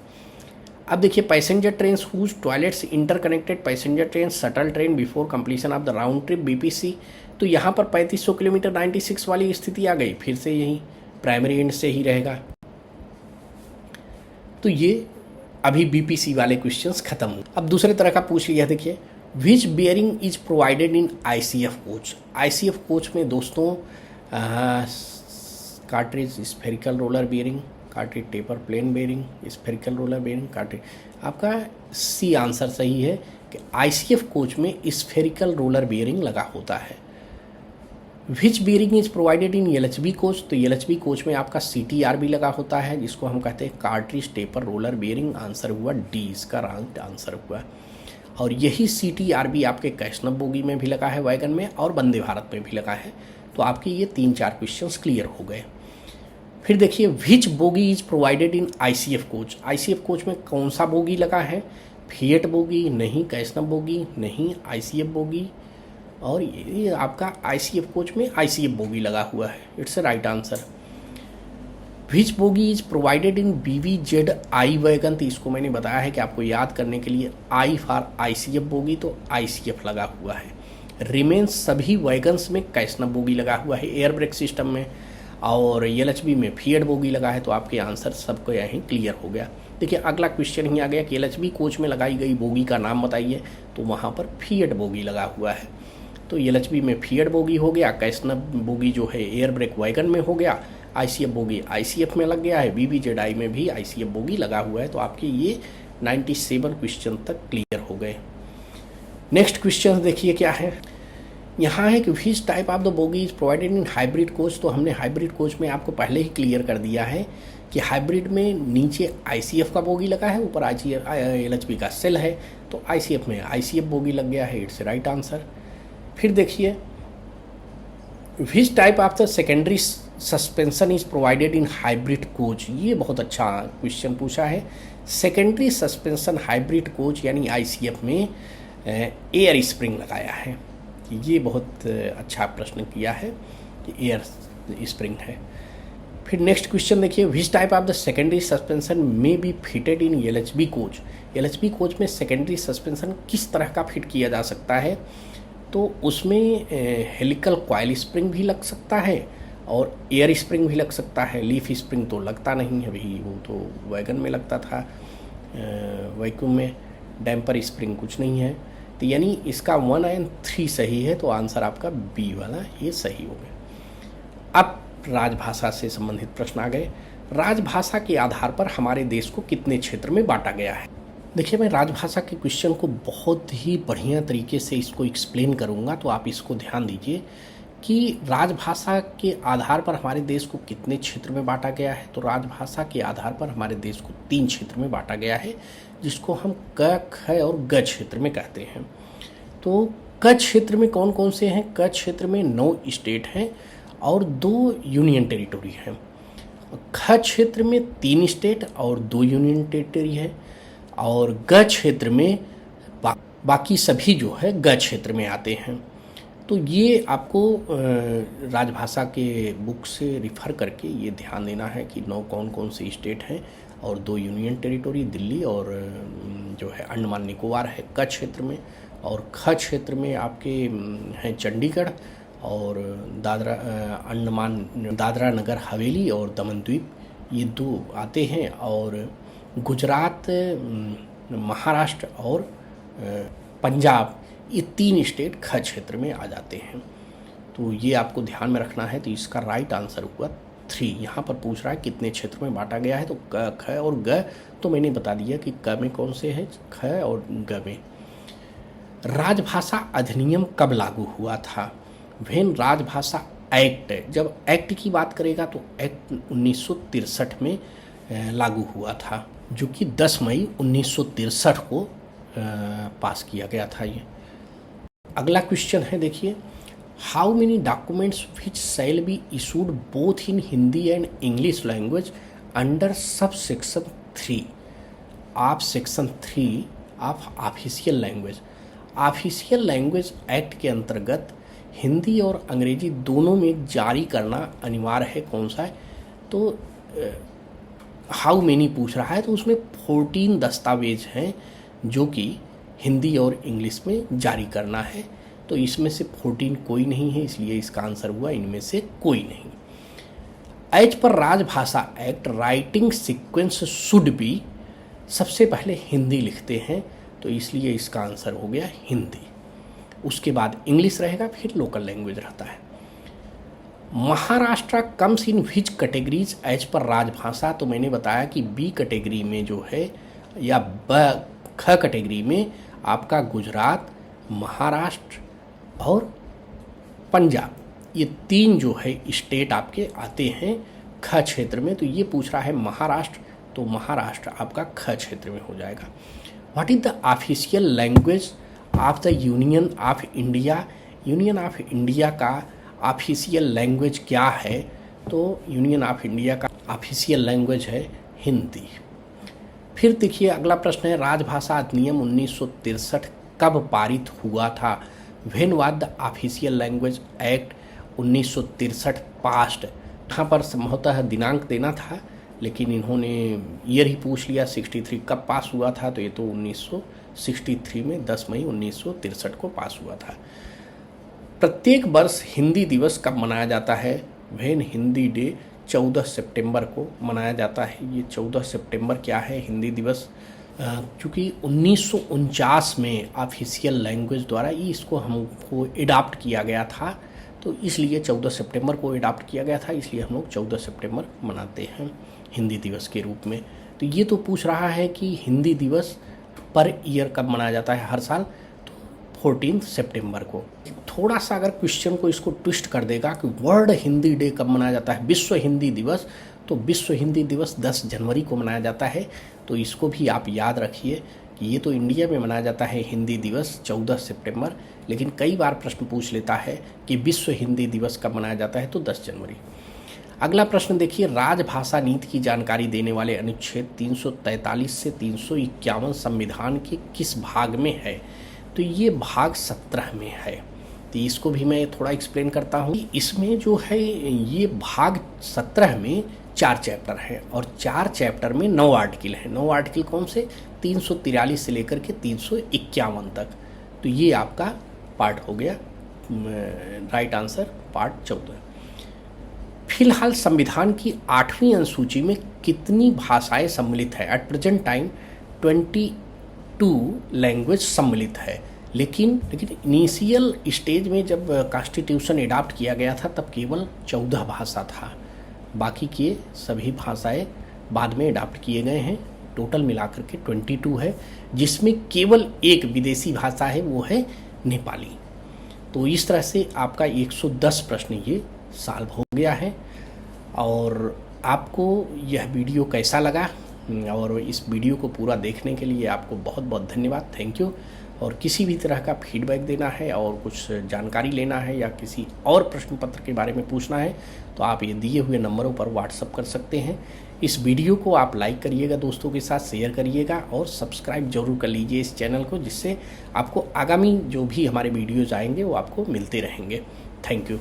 Speaker 1: अब देखिए passenger train whose toilets interconnected passenger train shuttle train before completion of the round trip BPC, तो यहाँ पर 3500 किलोमीटर 96 वाली स्थिति आ गई, फिर से यही प्राइमरी एंड से ही रहेगा। तो ये अभी BPC वाले क्वेश्चंस खत्म हुए। अब दूसरे तरह का पूछ लिया, देखिए which bearing is provided in ICF coach. ICF coach में दोस्तों cartridge spherical roller bearing, cartridge taper plain bearing, spherical roller bearing, cartridge. आपका C आंसर सही है कि ICF कोच में स्फेरिकल रोलर बेयरिंग लगा होता है। Which bearing is provided in LHB coach, तो LHB कोच में आपका CTRB लगा होता है, जिसको हम कहते हैं cartridge taper roller bearing. Answer हुआ D, इसका राइट आंसर हुआ। और यही CTRB आपके कैशनब बोगी में भी लगा है, वैगन में और वंदे भारत में भी लगा है। तो आपके ये 3-4 क्वेश्चंस क्लियर हो गए। फिर देखिए which bogie is provided in ICF coach. ICF coach में कौन सा बोगी लगा है, फिएट बोगी नहीं, कैशनब बोगी नहीं, ICF बोगी, और ये आपका ICF कोच में ICF बोगी लगा हुआ है, it's a right answer. Which bogie is provided in BVZI wagon, तो इसको मैंने बताया है कि आपको याद करने के लिए I फॉर ICF बोगी, तो ICF लगा हुआ है। रिमेन्स सभी वैगन्स में कैशनब बोगी लगा हुआ है एयर ब्रेक सिस्टम में, और LHB में फिएट बोगी लगा है। तो आपके आंसर सबको यहीं क्लियर हो गया। देखिए अगला क्वेश्चन ही आ गया कि LHB कोच में लगाई गई बोगी का नाम बताइए, तो वहाँ पर फिएट बोगी लगा हुआ है। तो LHB में फिएट बोगी हो गया, कैशनब बोगी जो है एयर ब्रेक वैगन में हो गया, ICF बोगी ICF में लग गया है, BVZI में भी ICF बोगी लगा हुआ है। तो आपके ये 97 क्वेश्चन तक क्लियर हो गए। नेक्स्ट क्वेश्चन देखिए क्या है, यहाँ है कि विच type of the bogie is provided in hybrid coach. तो हमने हाइब्रिड कोच में आपको पहले ही क्लियर कर दिया है कि हाइब्रिड में नीचे ICF का बोगी लगा है, ऊपर LHB का सेल है, तो ICF में ICF बोगी लग गया है, इट्स राइट आंसर। फिर देखिए which type of the secondary suspension is provided in hybrid coach. ये बहुत अच्छा क्वेश्चन पूछा है। सेकेंडरी सस्पेंशन हाइब्रिड कोच यानी ICF में एयर स्प्रिंग लगाया है, ये बहुत अच्छा प्रश्न किया है कि एयर स्प्रिंग है। फिर नेक्स्ट क्वेश्चन देखिए which type of the secondary suspension may be fitted in LHB coach. LHB coach में सेकेंडरी सस्पेंशन किस तरह का फिट किया जा सकता है, तो उसमें हेलिकल कॉइल स्प्रिंग भी लग सकता है और एयर स्प्रिंग भी लग सकता है। लीफ स्प्रिंग तो लगता नहीं है, अभी वो तो वैगन में लगता था, वैक्यूम में डैम्पर स्प्रिंग कुछ नहीं है। तो यानी इसका 1 और 3 सही है, तो आंसर आपका B वाला ये सही हो गया। अब राजभाषा से संबंधित प्रश्न आ गए। राजभाषा के आधार पर हमारे देश को कितने क्षेत्र में बांटा गया है। देखिए मैं राजभाषा के क्वेश्चन को बहुत ही बढ़िया तरीके से इसको एक्सप्लेन करूंगा, तो आप इसको ध्यान दीजिए कि राजभाषा के आधार पर हमारे देश को कितने क्षेत्र में बांटा गया है। तो राजभाषा के आधार पर हमारे देश को 3 क्षेत्र में बांटा गया है, जिसको हम क, ख और ग क्षेत्र में कहते हैं। तो क क्षेत्र में कौन कौन से हैं? क क्षेत्र में 9 स्टेट हैं और 2 यूनियन टेरिटोरी हैं। ख क्षेत्र में 3 स्टेट और 2 यूनियन टेरिटरी है, और ग क्षेत्र में बाकी सभी जो है ग क्षेत्र में आते हैं। तो ये आपको राजभाषा के बुक से रिफ़र करके ये ध्यान देना है कि 9 कौन कौन से स्टेट हैं और 2 यूनियन टेरिटोरी दिल्ली और जो है अंडमान निकोबार है क क्षेत्र में, और ख क्षेत्र में आपके हैं चंडीगढ़ और दादरा नगर हवेली और दमन द्वीप, ये 2 आते हैं, और गुजरात, महाराष्ट्र और पंजाब, ये 3 स्टेट ख क्षेत्र में आ जाते हैं। तो ये आपको ध्यान में रखना है। तो इसका राइट आंसर हुआ 3। यहाँ पर पूछ रहा है कितने क्षेत्र में बांटा गया है, तो क, ख और ग तो मैंने बता दिया कि क में कौन से हैं, ख और ग में। राजभाषा अधिनियम कब लागू हुआ था? व्हेन राजभाषा एक्ट, जब एक्ट की बात करेगा तो एक्ट 1963 में लागू हुआ था, जो कि 10 मई 1963 को पास किया गया था। ये अगला क्वेश्चन है, देखिए, how many documents which shall be issued both in Hindi and English language under sub section 3 of section 3 of official language. Official language act के अंतर्गत हिंदी और अंग्रेजी दोनों में जारी करना अनिवार्य है। कौन सा है? तो हाउ मेनी पूछ रहा है, तो उसमें 14 दस्तावेज हैं जो कि हिंदी और इंग्लिश में जारी करना है। तो इसमें से 14 कोई नहीं है, इसलिए इसका आंसर हुआ इनमें से कोई नहीं। एज पर राजभाषा act writing sequence should be, सबसे पहले हिंदी लिखते हैं, तो इसलिए इसका आंसर हो गया हिंदी। उसके बाद इंग्लिश रहेगा, फिर लोकल लैंग्वेज रहता है। Maharashtra comes in which categories as per राजभाषा, तो मैंने बताया कि बी कैटेगरी में जो है, या ख कैटेगरी में आपका गुजरात, महाराष्ट्र और पंजाब, ये 3 जो है स्टेट आपके आते हैं ख क्षेत्र में। तो ये पूछ रहा है महाराष्ट्र, तो महाराष्ट्र आपका ख क्षेत्र में हो जाएगा। What is the official language of the union of India? Union of India का ऑफिशियल लैंग्वेज क्या है? तो यूनियन ऑफ इंडिया का ऑफिशियल लैंग्वेज है हिंदी। फिर देखिए अगला प्रश्न है, राजभाषा अधिनियम 1963 कब पारित हुआ था? When was the official language act 1963 passed? यहाँ पर संभवतः दिनांक देना था, लेकिन इन्होंने ईयर ही पूछ लिया। 63 कब पास हुआ था? तो ये तो 1963 में 10 मई 1963 को पास हुआ था। प्रत्येक वर्ष हिंदी दिवस कब मनाया जाता है? व्हेन हिंदी डे 14 सितंबर को मनाया जाता है। ये 14 सितंबर क्या है हिंदी दिवस? क्योंकि 1949 में ऑफिशियल लैंग्वेज द्वारा इसको हमको एडॉप्ट किया गया था, तो इसलिए 14 सितंबर को एडॉप्ट किया गया था, इसलिए हम लोग 14 सितंबर मनाते हैं हिंदी दिवस के रूप में। तो ये तो पूछ रहा है कि हिंदी दिवस पर ईयर कब मनाया जाता है हर साल? तो 14 सितंबर को। थोड़ा सा अगर क्वेश्चन को इसको ट्विस्ट कर देगा कि वर्ल्ड हिंदी डे कब मनाया जाता है, विश्व हिंदी दिवस, तो विश्व हिंदी दिवस 10 जनवरी को मनाया जाता है। तो इसको भी आप याद रखिए कि ये तो इंडिया में मनाया जाता है हिंदी दिवस 14 सितंबर, लेकिन कई बार प्रश्न पूछ लेता है कि विश्व हिंदी दिवस कब मनाया जाता है, तो 10 जनवरी। अगला प्रश्न देखिए, राजभाषा नीति की जानकारी देने वाले अनुच्छेद 343 से 351 संविधान के किस भाग में है? तो ये भाग 17 में है। तो इसको भी मैं थोड़ा एक्सप्लेन करता हूँ। इसमें जो है ये भाग 17 में 4 चैप्टर हैं और 4 चैप्टर में 9 आर्टिकल हैं। 9 आर्टिकल कौन से? 343 से लेकर के 351 तक। तो ये आपका पार्ट हो गया, राइट आंसर पार्ट 14। फिलहाल संविधान की 8वीं अनुसूची में कितनी भाषाएं सम्मिलित है? एट प्रेजेंट टाइम 22 लैंग्वेज सम्मिलित है, लेकिन इनिशियल स्टेज में जब कॉन्स्टिट्यूशन एडॉप्ट किया गया था तब केवल 14 भाषा था, बाकी के सभी भाषाएं बाद में एडॉप्ट किए गए हैं। टोटल मिलाकर के 22 है, जिसमें केवल एक विदेशी भाषा है, वो है नेपाली। तो इस तरह से आपका 110 प्रश्न ये सॉल्व हो गया है। और आपको यह वीडियो कैसा लगा, और इस वीडियो को पूरा देखने के लिए आपको बहुत बहुत धन्यवाद, थैंक यू। और किसी भी तरह का फीडबैक देना है और कुछ जानकारी लेना है या किसी और प्रश्न पत्र के बारे में पूछना है तो आप ये दिए हुए नंबरों पर व्हाट्सअप कर सकते हैं। इस वीडियो को आप लाइक करिएगा, दोस्तों के साथ शेयर करिएगा और सब्सक्राइब जरूर कर लीजिए इस चैनल को, जिससे आपको आगामी जो भी हमारे वीडियोज़ आएंगे वो आपको मिलते रहेंगे। Thank you.